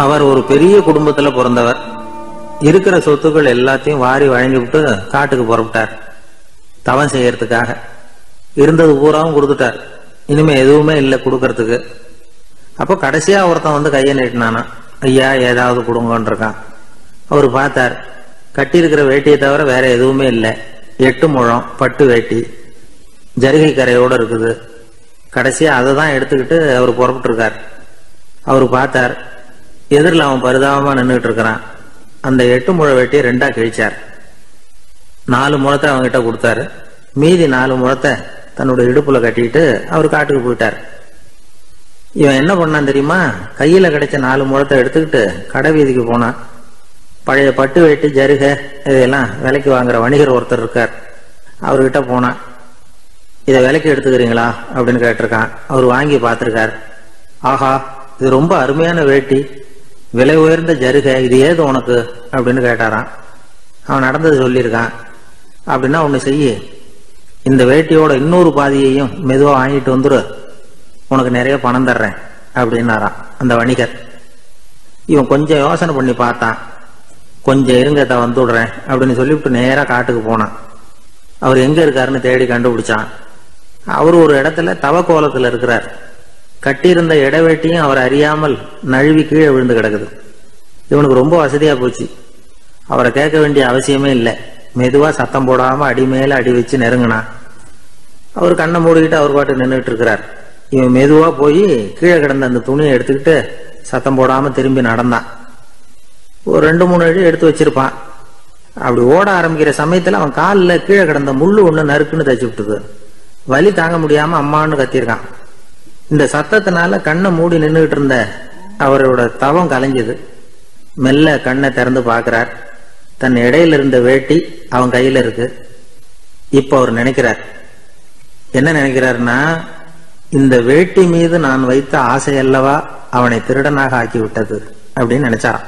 அவர் ஒரு பெரிய குடும்பத்துல பிறந்தவர். இருக்கிற சொத்துக்கள் எல்லாத்தையும் வாரி வழங்கி விட்டு காட்டுக்கு புறப்பட்டார் தவம் செய்யறதுக்காக. இருந்தது பூராவும் கொடுத்துட்டார். இனிமே எதுவுமே இல்லை கொடுக்கறதுக்கு. அப்போ கடைசியா ஒருத்தன் வந்து கையை நீட்டினானா, ஐயா ஏதாவது கொடுங்கன்னு இருக்கான். அவர் பார்த்தார். கட்டி இருக்கிற வேட்டியை தவிர வேற எதுவுமே இல்லை. 8 முழம் பட்டு வேட்டி, ஜரிகை கரையோட இருக்குது. கடைசியா அதை தான் எடுத்துக்கிட்டு அவர் புறப்பட்டு இருக்கார். அவர் பார்த்தார். எதிரில் அவன் பரிதாபமா நின்றுட்டு இருக்கிறான். அந்த 8 முழ வேட்டியை 2ஆ கிழிச்சார். 4 முழத்தை அவங்ககிட்ட கொடுத்தாரு. மீதி 4 முழத்தை தன்னுடைய இடுப்புல கட்டிட்டு அவர் காட்டுக்கு போயிட்டார். இவன் என்ன பண்ணான் தெரியுமா? கையில கிடைச்ச 4 முழத்தை எடுத்துக்கிட்டு கடை வீதிக்கு போனான். பழைய பட்டு வேட்டி ஜருகை இதெல்லாம் விலைக்கு வாங்குற வணிகர் ஒருத்தர் இருக்கார். அவர்கிட்ட போனான். இதை விலைக்கு எடுத்துக்கிறீங்களா அப்படின்னு கேட்டிருக்கான். அவர் வாங்கி பார்த்திருக்கார். ஆஹா, இது ரொம்ப அருமையான வேட்டி, விலை உயர்ந்த ஜருகை, இது ஏது உனக்கு அப்படின்னு கேட்டாரான். அவன் நடந்தது சொல்லியிருக்கான். அப்படின்னா ஒண்ணு செய்ய, இந்த வேட்டியோட இன்னொரு பாதியையும் மெதுவா வாங்கிட்டு வந்துரு, உனக்கு நிறைய பணம் தர்றேன் அப்படின்னாரான் அந்த வணிகர். இவன் கொஞ்சம் யோசனை பண்ணி பார்த்தான். கொஞ்சம் இருங்க, வந்து விடுறேன் அப்படின்னு சொல்லிவிட்டு நேரா காட்டுக்கு போனான். அவர் எங்க இருக்காருன்னு தேடி கண்டுபிடிச்சான். அவர் ஒரு இடத்துல தவக்கோலத்துல இருக்கிறார். கட்டியிருந்த இடைவேட்டியும் அவர் அறியாமல் நழுவி கீழே விழுந்து கிடக்குது. இவனுக்கு ரொம்ப வசதியா போச்சு. அவரை கேட்க வேண்டிய அவசியமே இல்லை. மெதுவா சத்தம் போடாம அடி மேல அடி வச்சு நெருங்கினான். அவர் கண்ணை மூடிக்கிட்டு அவர் பாட்டு நின்றுட்டு இருக்கிறார். இவன் மெதுவா போய் கீழே கிடந்த அந்த துணியை எடுத்துக்கிட்டு சத்தம் போடாம திரும்பி நடந்தான். ஒரு 2-3 அடி எடுத்து வச்சிருப்பான். அப்படி ஓட ஆரம்பிக்கிற சமயத்துல அவன் காலில் கீழே கிடந்த முள்ளு ஒண்ணு நறுக்குன்னு தச்சு விட்டுது. வலி தாங்க முடியாம அம்மான்னு கத்திருக்கான். இந்த சத்தத்தினால கண்ணை மூடி நின்றுகிட்டு இருந்த அவரோட தவம் கலைஞ்சது. மெல்ல கண்ணை திறந்து பார்க்கிறார். தன் இடையில இருந்த வேட்டி அவன் கையில இருக்கு. இப்ப அவர் நினைக்கிறார். என்ன நினைக்கிறாருன்னா, இந்த வேட்டி மீது நான் வைத்த ஆசை அல்லவா அவனை திருடனாக ஆக்கி விட்டது அப்படின்னு நினைச்சாராம்.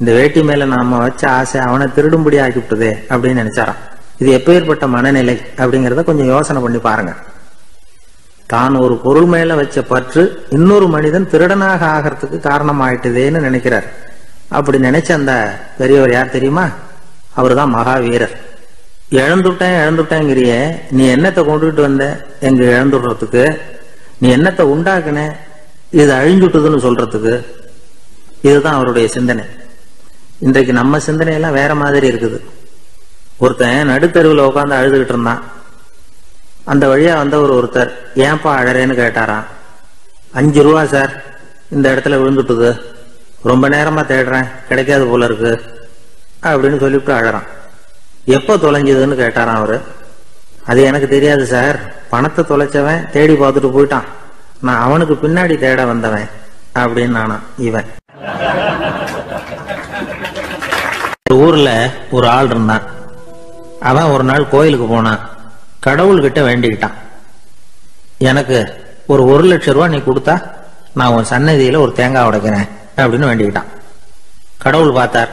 இந்த வேட்டி மேல நாம வச்ச ஆசை அவனை திருடும்படி ஆக்கிவிட்டதே அப்படின்னு நினைச்சாராம். இது எப்பேற்பட்ட மனநிலை அப்படிங்கறத கொஞ்சம் யோசனை பண்ணி பாருங்க. தான் ஒரு பொருள் மேல வச்ச பற்று இன்னொரு மனிதன் திருடனாக ஆகிறதுக்கு காரணம் ஆயிட்டுதேன்னு நினைக்கிறார். அப்படி நினைச்ச அந்த பெரியவர் யார் தெரியுமா? அவருதான் மகாவீரர். இழந்துட்டேங்கிறிய, நீ என்னத்தை கொண்டுகிட்டு வந்த எங்க இழந்துடுறதுக்கு? நீ என்னத்தை உண்டாக்குன இது அழிஞ்சுட்டுதுன்னு சொல்றதுக்கு? இதுதான் அவருடைய சிந்தனை. இன்றைக்கு நம்ம சிந்தனையெல்லாம் வேற மாதிரி இருக்குது. ஒருத்தன் நடுத்தருவில் உட்காந்து அழுதுகிட்டு இருந்தான். அந்த வழியா வந்தவர் ஒருத்தர், ஏன்பா அழறேன்னு கேட்டாராம். 5 ரூபா சார், இந்த இடத்துல விழுந்துட்டுது, ரொம்ப நேரமா தேடுறேன், கிடைக்காது போல இருக்கு அப்படின்னு சொல்லிவிட்டு அழறான். எப்போ தொலைஞ்சதுன்னு கேட்டாராம் அவரு. அது எனக்கு தெரியாது சார், பணத்தை தொலைச்சவன் தேடி பார்த்துட்டு போயிட்டான், நான் அவனுக்கு பின்னாடி தேட வந்தவன் அப்படின்னு நானா இவன். ஒரு ஊர்ல ஒரு ஆள் இருந்தான். அவன் ஒரு நாள் கோயிலுக்கு போனான். கடவுள்கிட்ட வேண்டிக்கிட்டான், எனக்கு ஒரு 1 லட்சம் ரூபா நீ கொடுத்தா நான் உன் சன்னதியில ஒரு தேங்காய் உடைக்கிறேன் அப்படின்னு வேண்டிக்கிட்டான். கடவுள் பார்த்தார்.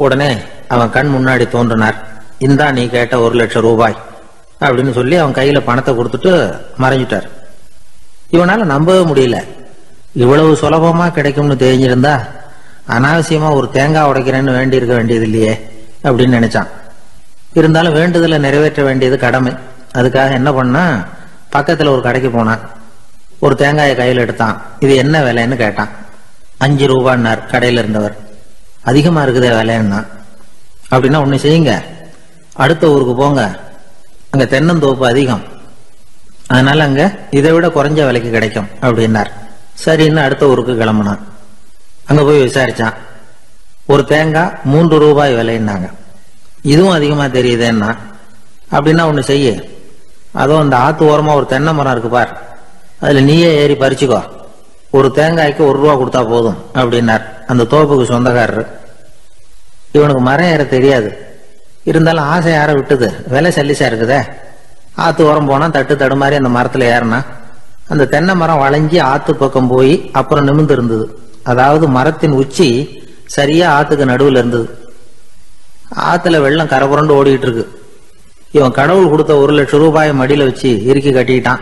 உடனே அவன் கண் முன்னாடி தோன்றினார். இந்தா நீ கேட்ட 1 லட்சம் ரூபாய் அப்படின்னு சொல்லி அவன் கையில பணத்தை கொடுத்துட்டு மறைஞ்சிட்டார். இவனால நம்பவே முடியல. இவ்வளவு சுலபமா கிடைக்கும்னு தெரிஞ்சிருந்தா அனாவசியமா ஒரு தேங்காய் உடைக்கிறேன்னு வேண்டி இருக்க வேண்டியது இல்லையே அப்படின்னு நினைச்சான். இருந்தாலும் வேண்டுதலை நிறைவேற்ற வேண்டியது கடமை. அதுக்காக என்ன பண்ணா, பக்கத்துல ஒரு கடைக்கு போனான். ஒரு தேங்காயை கையில் எடுத்தான். இது என்ன விலைன்னு கேட்டான். 5 ரூபான்னார் கடையில இருந்தவர். அதிகமா இருக்குதே விலைன்னா. அப்படின்னா ஒண்ணு செய்யுங்க, அடுத்த ஊருக்கு போங்க, அங்க தென்னந்தோப்பு அதிகம், அதனால அங்க இதை விட குறைஞ்ச விலைக்கு கிடைக்கும் அப்படின்னார். சரின்னு அடுத்த ஊருக்கு கிளம்புனான். அங்க போய் விசாரிச்சான். ஒரு தேங்காய் 3 ரூபாய் விலைன்னாங்க. இதுவும் அதிகமா தெரியுதேன்னா. அப்படின்னா ஒண்ணு செய்ய, அதோ அந்த ஆத்து ஓரமா ஒரு தென்னை மரம் இருக்கு பார், அதுல நீயே ஏறி பறிச்சுக்கோ, ஒரு தேங்காய்க்கு 1 ரூபா கொடுத்தா போதும் அப்படின்னார் அந்த தோப்புக்கு சொந்தக்காரரு. இவனுக்கு மரம் ஏற தெரியாது, இருந்தாலும் ஆசை யார விட்டுது, விலை சல்லிசா இருக்குதே. ஆத்து ஓரம் போனா தட்டு தடுமாறி அந்த மரத்துல ஏறினா அந்த தென்னை மரம் வளைஞ்சி ஆத்து பக்கம் போய் அப்புறம் நிமிர்ந்து இருந்தது. அதாவது மரத்தின் உச்சி சரியா ஆத்துக்கு நடுவில் இருந்தது. ஆத்துல வெள்ளம் கரபுரண்டு ஓடிட்டு இருக்கு. இவன் கடவுள் கொடுத்த 1 லட்சம் ரூபாயை மடியில வச்சு இறுக்கி கட்டிக்கிட்டான்.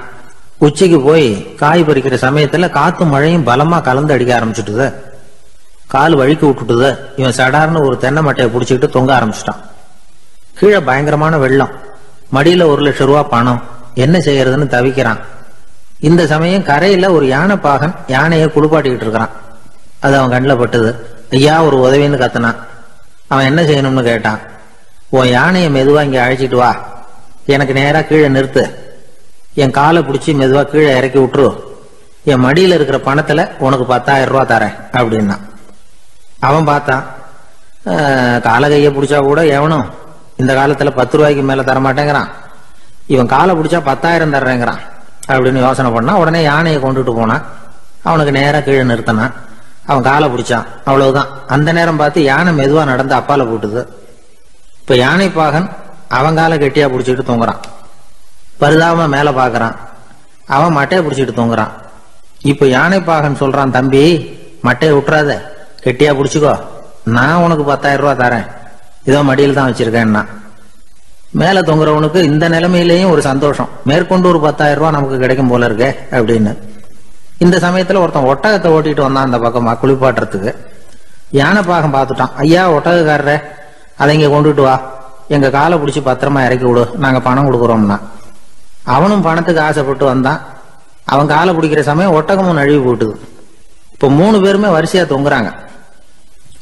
உச்சிக்கு போய் காய் பறிக்கிற சமயத்துல காத்து மழையும் பலமா கலந்து அடிக்க ஆரம்பிச்சுட்டுது. கால் வழிக்கு விட்டுட்டுது. இவன் சடார்னு ஒரு தென்னை மட்டையை பிடிச்சிக்கிட்டு தொங்க ஆரம்பிச்சிட்டான். கீழே பயங்கரமான வெள்ளம், மடியில 1 லட்சம் ரூபா பணம், என்ன செய்யறதுன்னு தவிக்கிறான். இந்த சமயம் கரையில ஒரு யானை பாகன் யானையை குளிப்பாட்டிக்கிட்டு இருக்கிறான். அது அவன் கண்ணில் பட்டுது. ஐயா ஒரு உதவின்னு கத்துனான். அவன் என்ன செய்யணும்னு கேட்டான். உன் யானையை மெதுவா இங்க அழைச்சிட்டு வா, எனக்கு நேரா கீழே நிறுத்து, என் காலை பிடிச்சி மெதுவா கீழே இறக்கி விட்டுரு, என் மடியில இருக்கிற பணத்துல உனக்கு 10,000 ரூபா தரேன் அப்படின்னா. அவன் பார்த்தான். காலை கையை பிடிச்சா கூட எவனும் இந்த காலத்துல 10 ரூபாய்க்கு மேல தரமாட்டேங்கிறான், இவன் காலை பிடிச்சா 10,000 தர்றேங்கிறான் அப்படின்னு யோசனை பண்ணா. உடனே யானையை கொண்டுட்டு போனான். அவனுக்கு நேரா கீழே நிறுத்தினான். அவன் காலை பிடிச்சான். அவ்வளவுதான். அந்த நேரம் பார்த்து யானை மெதுவா நடந்து அப்பால போட்டுது. இப்ப யானை பாகன் அவன் காலை கெட்டியா பிடிச்சிட்டு தூங்குறான். பரிதாபமா மேல பாக்குறான். அவன் மட்டையை பிடிச்சிட்டு தூங்குறான். இப்ப யானை பாகன் சொல்றான், தம்பி மட்டையை விட்டுறாத, கெட்டியா பிடிச்சுக்கோ, நான் உனக்கு 10,000 ரூபா தரேன், இதோ மடியில் தான் வச்சிருக்கேன்னா. மேல தொங்குறவனுக்கு இந்த நிலைமையிலேயும் ஒரு சந்தோஷம், மேற்கொண்டு ஒரு 10,000 ரூபா நமக்கு கிடைக்கும் போல இருக்கே அப்படின்னு. இந்த சமயத்துல ஒருத்தன் ஒட்டகத்தை ஓட்டிட்டு வந்தான் அந்த பக்கமா குளிப்பாட்டுறதுக்கு. யானை பாகம் பார்த்துட்டான். ஐயா ஒட்டகக்காரர, அதை இங்க கொண்டுட்டு வா, எங்க காலை பிடிச்சி பத்திரமா இறக்கி விடு, நாங்க பணம் கொடுக்குறோம்னா. அவனும் பணத்துக்கு ஆசைப்பட்டு வந்தான். அவன் காலை பிடிக்கிற சமயம் ஒட்டகமும் நழுவி போட்டுது. இப்ப 3 பேருமே வரிசையா தொங்குறாங்க.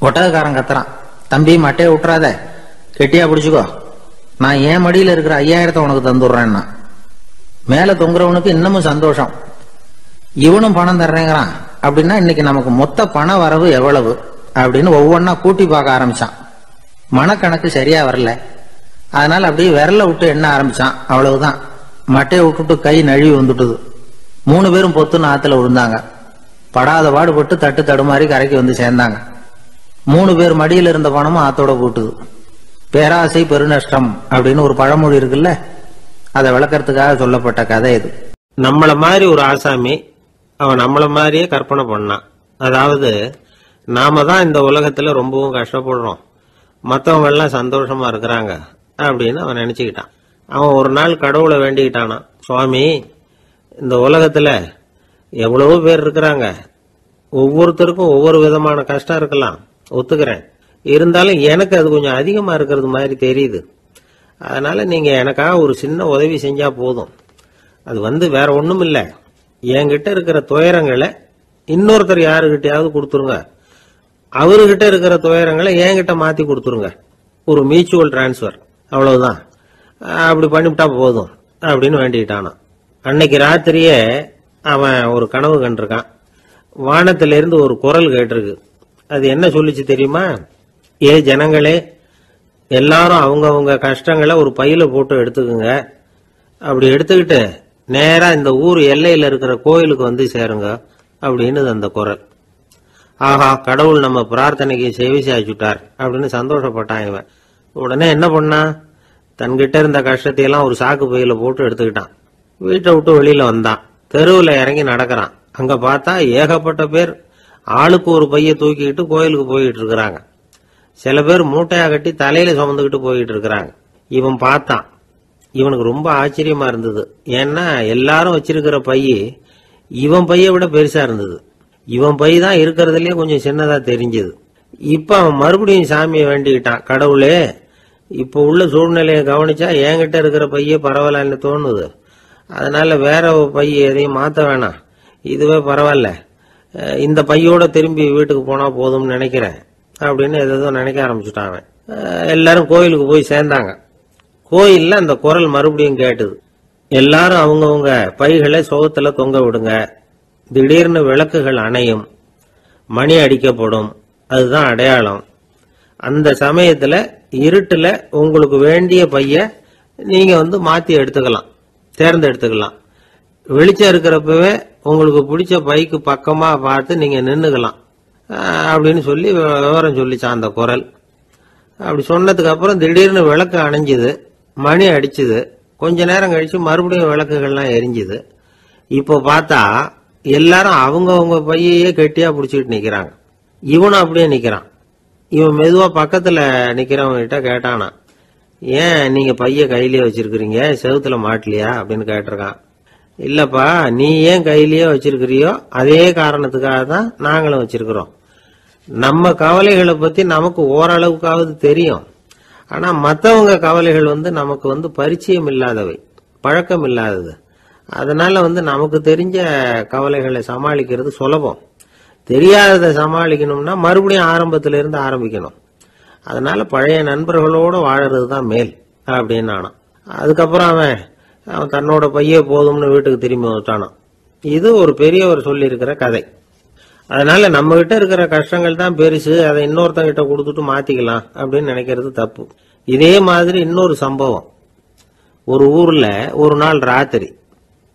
ஒட்டகக்காரன் கத்துறான், தம்பி மட்டையை விட்டுறாத, கெட்டியா பிடிச்சுக்கோ, நான் என் மடியில இருக்கிற 5,000 உனக்கு தந்துடுறேன்னா. மேல தொங்குறவனுக்கு இன்னமும் சந்தோஷம், இவனும் பணம் தர்றேங்கிறான், அப்படின்னா இன்னைக்கு நமக்கு மொத்த பண வரவு எவ்வளவு அப்படின்னு ஒவ்வொன்னா கூட்டி பார்க்க ஆரம்பிச்சான். மனக்கணக்கு சரியா வரல. அதனால அப்படியே விரல விட்டு எண்ண ஆரம்பிச்சான். அவ்வளவுதான், மட்டையை விட்டுட்டு கை நழுவி வந்துட்டுது. 3 பேரும் பொத்துன்னு ஆத்துல விழுந்தாங்க. படாத பாடுபட்டு தட்டு தடுமாறி கரைக்கு வந்து சேர்ந்தாங்க. 3 பேர் மடியில் இருந்த பணமும் ஆத்தோட போட்டுது. பேராசை பெருநஷ்டம் அப்படின்னு ஒரு பழமொழி இருக்குல்ல, அதை விளக்கறதுக்காக சொல்லப்பட்ட கதை இது. நம்மள மாதிரி ஒரு ஆசாமி அவன் நம்மள மாதிரியே கற்பனை பண்ணான். அதாவது நாம தான் இந்த உலகத்துல ரொம்பவும் கஷ்டப்படுறோம், மற்றவங்க எல்லாம் சந்தோஷமா இருக்கிறாங்க அப்படின்னு அவன் நினைச்சுக்கிட்டான். அவன் ஒரு நாள் கடவுளை வேண்டிக்கிட்டானா, சுவாமி இந்த உலகத்துல எவ்வளவோ பேர் இருக்கிறாங்க, ஒவ்வொருத்தருக்கும் ஒவ்வொரு விதமான கஷ்டம் இருக்கலாம், ஒத்துக்கிறேன், இருந்தாலும் எனக்கு அது கொஞ்சம் அதிகமா இருக்கிறது மாதிரி தெரியுது, அதனால நீங்க எனக்காக ஒரு சின்ன உதவி செஞ்சா போதும். அது வேற ஒண்ணும் இல்ல, என்கிட்ட இருக்கிற துயரங்களை இன்னொருத்தர் யாருகிட்டயாவது கொடுத்துருங்க, அவர்கிட்ட இருக்கிற துயரங்களை என்கிட்ட மாத்தி கொடுத்துருங்க, ஒரு மியூச்சுவல் டிரான்ஸ்பர், அவ்வளவுதான், அப்படி பண்ணிவிட்டா போதும் அப்படின்னு வேண்டிக்கிட்டானா. அன்னைக்கு ராத்திரியே அவன் ஒரு கனவு கண்டிருக்கான். வானத்திலிருந்து ஒரு குரல் கேட்டிருக்கு. அது என்ன சொல்லிச்சு தெரியுமா? ஏ ஜனங்களே, எல்லாரும் அவங்க கஷ்டங்களை ஒரு பையில போட்டு எடுத்துக்குங்க. அப்படி எடுத்துக்கிட்டு நேரா இந்த ஊர் எல்லையில இருக்கிற கோயிலுக்கு வந்து சேருங்க அப்படின்னு அந்த குரல். ஆஹா, கடவுள் நம்ம பிரார்த்தனைக்கு செவி சாய்ச்சுட்டார் அப்படின்னு சந்தோஷப்பட்டான் இவன். உடனே என்ன பண்ணா, தன்கிட்ட இருந்த கஷ்டத்தையெல்லாம் ஒரு சாக்கு பையில போட்டு எடுத்துக்கிட்டான். வீட்டை விட்டு வெளியில வந்தான். தெருவில் இறங்கி நடக்கிறான். அங்க பார்த்தா ஏகப்பட்ட பேர் ஆளுக்கு ஒரு பைய தூக்கிட்டு கோயிலுக்கு போயிட்டு இருக்கிறாங்க. சில பேர் மூட்டையா கட்டி தலையில சுமந்துக்கிட்டு போயிட்டு இருக்கிறாங்க. இவன் பார்த்தான். இவனுக்கு ரொம்ப ஆச்சரியமா இருந்தது. ஏன்னா எல்லாரும் வச்சிருக்கிற பைய இவன் பைய விட பெருசா இருந்தது. இவன் பை தான் இருக்கிறதுலயே கொஞ்சம் சின்னதா தெரிஞ்சது. இப்ப அவன் மறுபடியும் சாமியை வேண்டிக்கிட்டான். கடவுளே, இப்ப உள்ள சூழ்நிலையை கவனிச்சா என்கிட்ட இருக்கிற பைய பரவாயில்லன்னு தோணுது. அதனால வேற பைய எதையும் மாத்த வேணாம், இதுவே பரவாயில்ல, இந்த பையோட திரும்பி வீட்டுக்கு போனா போதும்னு நினைக்கிறேன் அப்படின்னு ஏதோ நினைக்க ஆரம்பிச்சுட்டான் அவன். எல்லாரும் கோயிலுக்கு போய் சேர்ந்தாங்க. கோயில்ல அந்த குரல் மறுபடியும் கேட்டுது. எல்லாரும் அவங்கவுங்க பைகளை சோகத்துல தொங்க விடுங்க. திடீர்னு விளக்குகள் அணையும், மணி அடிக்கப்படும், அதுதான் அடையாளம். அந்த சமயத்துல இருட்டுல உங்களுக்கு வேண்டிய பைய நீங்க மாத்தி எடுத்துக்கலாம், தேர்ந்தெடுத்துக்கலாம். வெளிச்சம் இருக்கிறப்பவே உங்களுக்கு பிடிச்ச பைக்கு பக்கமா பார்த்து நீங்க நின்னுக்கலாம் அப்படின்னு சொல்லி விவரம் சொல்லிச்சான் அந்த குரல். அப்படி சொன்னதுக்கு அப்புறம் திடீர்னு விளக்கு அணைஞ்சுது, மணி அடிச்சுது. கொஞ்ச நேரம் கழிச்சு மறுபடியும் விளக்குகள்லாம் எரிஞ்சுது. இப்போ பார்த்தா எல்லாரும் அவங்கவுங்க பையையே கெட்டியா பிடிச்சிட்டு நிக்கிறாங்க. இவனும் அப்படியே நிக்கிறான். இவன் மெதுவா பக்கத்துல நிக்கிறவங்க கிட்ட கேட்டானா, ஏன் நீங்க பைய கையிலேயே வச்சிருக்கிறீங்க, செவுத்துல மாட்டலையா அப்படின்னு கேட்டிருக்கான். இல்லப்பா, நீ ஏன் கையிலேயே வச்சிருக்கிறியோ அதே காரணத்துக்காக தான் நாங்களும் வச்சிருக்கிறோம். நம்ம கவலைகளை பத்தி நமக்கு ஓரளவுக்காவது தெரியும். ஆனா மத்தவங்க கவலைகள் நமக்கு பரிச்சயம் இல்லாதவை, பழக்கம் இல்லாதது. அதனால நமக்கு தெரிஞ்ச கவலைகளை சமாளிக்கிறது சுலபம். தெரியாததை சமாளிக்கணும்னா மறுபடியும் ஆரம்பத்தில இருந்து ஆரம்பிக்கணும். அதனால பழைய நண்பர்களோட வாழறது தான் மேல் அப்படின்னு நானான். அதுக்கப்புறம் அவன் தன்னோட பைய போதும்னு வீட்டுக்கு திரும்பி வந்துட்டானான். இது ஒரு பெரியவர் சொல்லி இருக்கிற கதை. அதனால நம்ம கிட்ட இருக்கிற கஷ்டங்கள் தான் பெருசு, அதை இன்னொருத்தங்கிட்ட கொடுத்துட்டு மாத்திக்கலாம் அப்படின்னு நினைக்கிறது தப்பு. இதே மாதிரி இன்னொரு சம்பவம். ஒரு ஊர்ல ஒரு நாள் ராத்திரி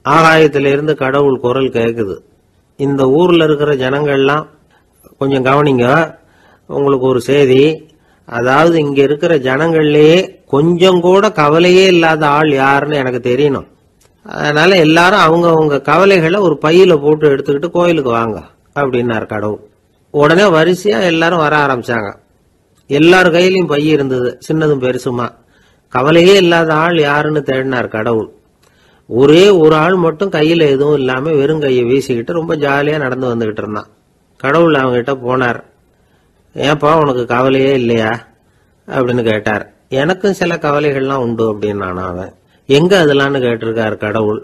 ஆகாயத்திலிருந்து கடவுள் குரல் கேக்குது. இந்த ஊர்ல இருக்கிற ஜனங்கள்லாம் கொஞ்சம் கவனிங்க, உங்களுக்கு ஒரு செய்தி. அதாவது இங்க இருக்கிற ஜனங்கள்லயே கொஞ்சம் கூட கவலையே இல்லாத ஆள் யாருன்னு எனக்கு தெரியணும். அதனால எல்லாரும் அவங்க கவலைகளை ஒரு பையில போட்டு எடுத்துக்கிட்டு கோயிலுக்கு வாங்க அப்படின்னாரு கடவுள். உடனே வரிசையா எல்லாரும் வர ஆரம்பிச்சாங்க. எல்லார் கையிலயும் பை இருந்தது, சின்னதும் பெருசுமா. கவலையே இல்லாத ஆள் யாருன்னு தேடினார் கடவுள். ஒரே ஒரு ஆள் மட்டும் கையில எதுவும் இல்லாம வெறும் கையை வீசிக்கிட்டு ரொம்ப ஜாலியா நடந்து வந்துகிட்டு இருந்தான். கடவுள் அவங்க கிட்ட போனார். ஏன்பா, உனக்கு கவலையே இல்லையா அப்படின்னு கேட்டார். எனக்கும் சில கவலைகள்லாம் உண்டு அப்படின்னு அவன். எங்க அதெல்லாம்னு கேட்டிருக்காரு கடவுள்.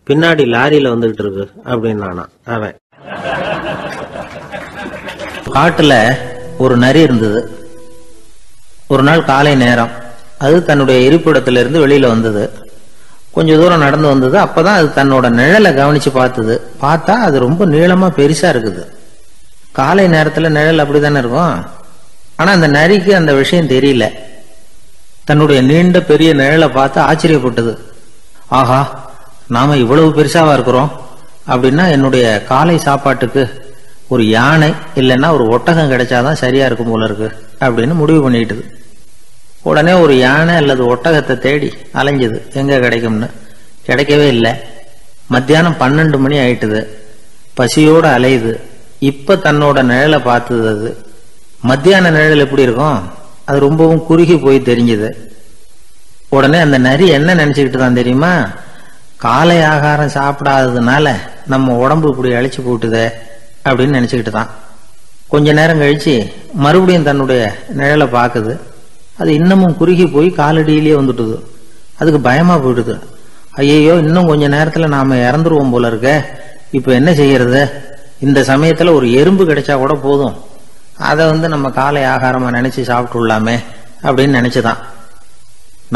பின்னாடி லாரியில வந்துகிட்டு இருக்கு அப்படின்னு அவன். காட்டுல ஒரு நரி இருந்தது. ஒரு நாள் காலை நேரம் அது தன்னுடைய இருப்பிடத்திலிருந்து வெளியில வந்தது. கொஞ்ச தூரம் நடந்து வந்தது. அப்பதான் அது தன்னோட நிழலை கவனிச்சு பார்த்தது. பார்த்தா அது ரொம்ப நீளமா பெருசா இருக்குது. காலை நேரத்துல நிழல் அப்படித்தானே இருக்கும். ஆனா அந்த நரிக்கு அந்த விஷயம் தெரியல. தன்னுடைய நீண்ட பெரிய நிழலை பார்த்து ஆச்சரியப்பட்டது. ஆஹா, நாம இவ்வளவு பெருசாவா இருக்கிறோம் அப்படின்னா என்னுடைய காலை சாப்பாட்டுக்கு ஒரு யானை இல்லைன்னா ஒரு ஒட்டகம் கிடைச்சாதான் சரியா இருக்கும் போல இருக்கு அப்படின்னு முடிவு பண்ணிட்டுது. உடனே ஒரு யானை அல்லது ஒட்டகத்தை தேடி அலைஞ்சது, எங்க கிடைக்கும்னு. கிடைக்கவே இல்லை. மத்தியானம் 12 மணி ஆயிட்டுது. பசியோட அலையுது. இப்ப தன்னோட நிழலை பார்த்தது. அது மத்தியான நிழல் எப்படி இருக்கும், அது ரொம்பவும் குறுகி போய் தெரிஞ்சது. உடனே அந்த நரி என்ன நினைச்சுக்கிட்டு தான் தெரியுமா, காலை ஆகாரம் சாப்பிடாததுனால நம்ம உடம்பு இப்படி அழிச்சு போட்டுதே அப்படின்னு நினைச்சுக்கிட்டு தான். கொஞ்ச நேரம் கழிச்சு மறுபடியும் தன்னுடைய நிழலை பார்க்குது. அது இன்னமும் குறுகி போய் காலடியிலேயே வந்துட்டுது. அதுக்கு பயமா போயிடுது. ஐயோ, இன்னும் கொஞ்ச நேரத்துல நாம இறந்துருவோம் போல இருக்க, இப்ப என்ன செய்யறது? இந்த சமயத்துல ஒரு எறும்பு கிடைச்சா கூட போதும், அதை நம்ம காலை ஆகாரமா நினைச்சு சாப்பிட்டுள்ளாமே அப்படின்னு நினைச்சுதான்.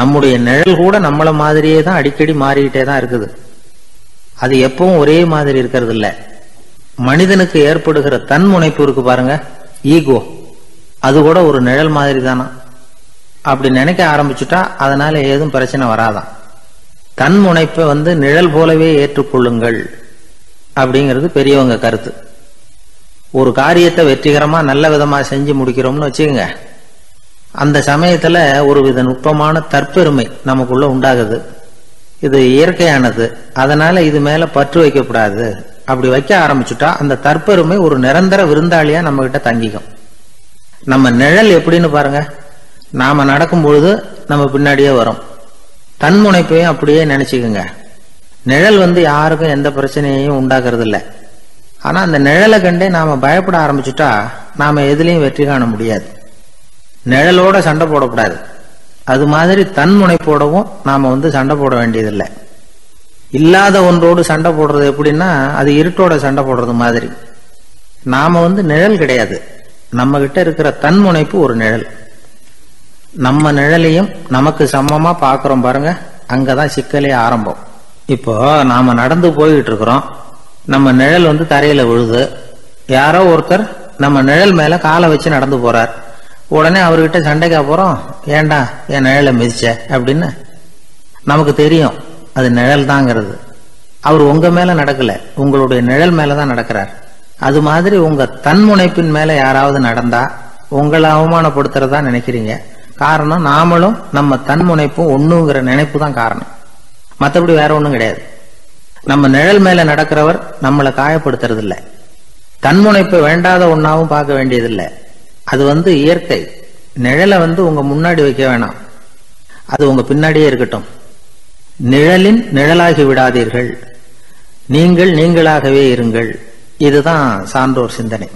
நம்முடைய நிழல் கூட நம்மள மாதிரியே தான் அடிக்கடி மாறிக்கிட்டே தான் இருக்குது. அது எப்பவும் ஒரே மாதிரி இருக்கிறது இல்ல. மனிதனுக்கு ஏற்படுகிற தன்முனைப்பு இருக்கு பாருங்க, ஈகோ, அது கூட ஒரு நிழல் மாதிரி தானா. அப்படி நினைக்க ஆரம்பிச்சுட்டா அதனால ஏதும் பிரச்சனை வராதான். தன்முனைப்பை நிழல் போலவே ஏற்றுக்கொள்ளுங்கள் அப்படிங்கிறது பெரியவங்க கருத்து. ஒரு காரியத்தை வெற்றிகரமா நல்ல விதமா செஞ்சு முடிக்கிறோம்னு வச்சுக்கோங்க, அந்த சமயத்துல ஒரு வித நுட்பமான தற்பெருமை நமக்குள்ள உண்டாகுது. இது இயற்கையானது, அதனால இது மேல பற்று வைக்கக்கூடாது. அப்படி வைக்க ஆரம்பிச்சுட்டா அந்த தற்பெருமை ஒரு நிரந்தர விருந்தாளியா நம்ம கிட்ட தங்கிக்கும். நம்ம நிழல் எப்படின்னு பாருங்க, நாம நடக்கும் பொழுது நம்ம பின்னாடியே வரும். தன்முனைப்பையும் அப்படியே நினைச்சுக்குங்க. நிழல் யாருக்கும் எந்த பிரச்சனையையும் உண்டாக்குறது இல்லை. ஆனா அந்த நிழலை கண்டே நாம பயப்பட ஆரம்பிச்சுட்டா நாம எதுலையும் வெற்றி காண முடியாது. நிழலோட சண்டை போடக்கூடாது. அது மாதிரி தன்முனைப்போடவும் நாம சண்டை போட வேண்டியதில்லை. இல்லாத ஒன்றோடு சண்டை போடுறது எப்படின்னா அது இருட்டோட சண்டை போடுறது மாதிரி. நாம நிழல் கிடையாது, நம்ம கிட்ட இருக்கிற தன்முனைப்பு ஒரு நிழல். நம்ம நிழலையும் நமக்கு சமமா பாக்குறோம் பாருங்க, அங்கதான் சிக்கலே ஆரம்பம். இப்போ நாம நடந்து போய்கிட்டு இருக்கிறோம், நம்ம நிழல் தரையில விழுது. யாரோ ஒருத்தர் நம்ம நிழல் மேல காலை வச்சு நடந்து போறார். உடனே அவர்கிட்ட சண்டைக்கா போறோம், ஏண்டா என் நிழலை மிதிச்ச அப்படின்னு. நமக்கு தெரியும் அது நிழல் தாங்கிறது. அவர் உங்க மேல நடக்கல, உங்களுடைய நிழல் மேலதான் நடக்கிறார். அது மாதிரி உங்க தன்முனைப்பின் மேல யாராவது நடந்தா உங்களை அவமானப்படுத்துறதா நினைக்கிறீங்க. காரணம் நாமளும் நம்ம தன்முனைப்பும் ஒண்ணுங்கிற நினைப்பு தான் காரணம், மற்றபடி வேற ஒண்ணும் கிடையாது. நம்ம நிழல் மேல நடக்கிறவர் நம்மளை காயப்படுத்துறது இல்லை. தன்முனைப்பை வேண்டாத ஒன்னாவும் பார்க்க வேண்டியதில்லை. அது இயற்கை. நிழலை உங்க முன்னாடி வைக்க வேணாம், அது உங்க பின்னாடியே இருக்கட்டும். நிழலின் நிழலாகி விடாதீர்கள், நீங்கள் நீங்களாகவே இருங்கள். இதுதான் சான்றோர் சிந்தனை.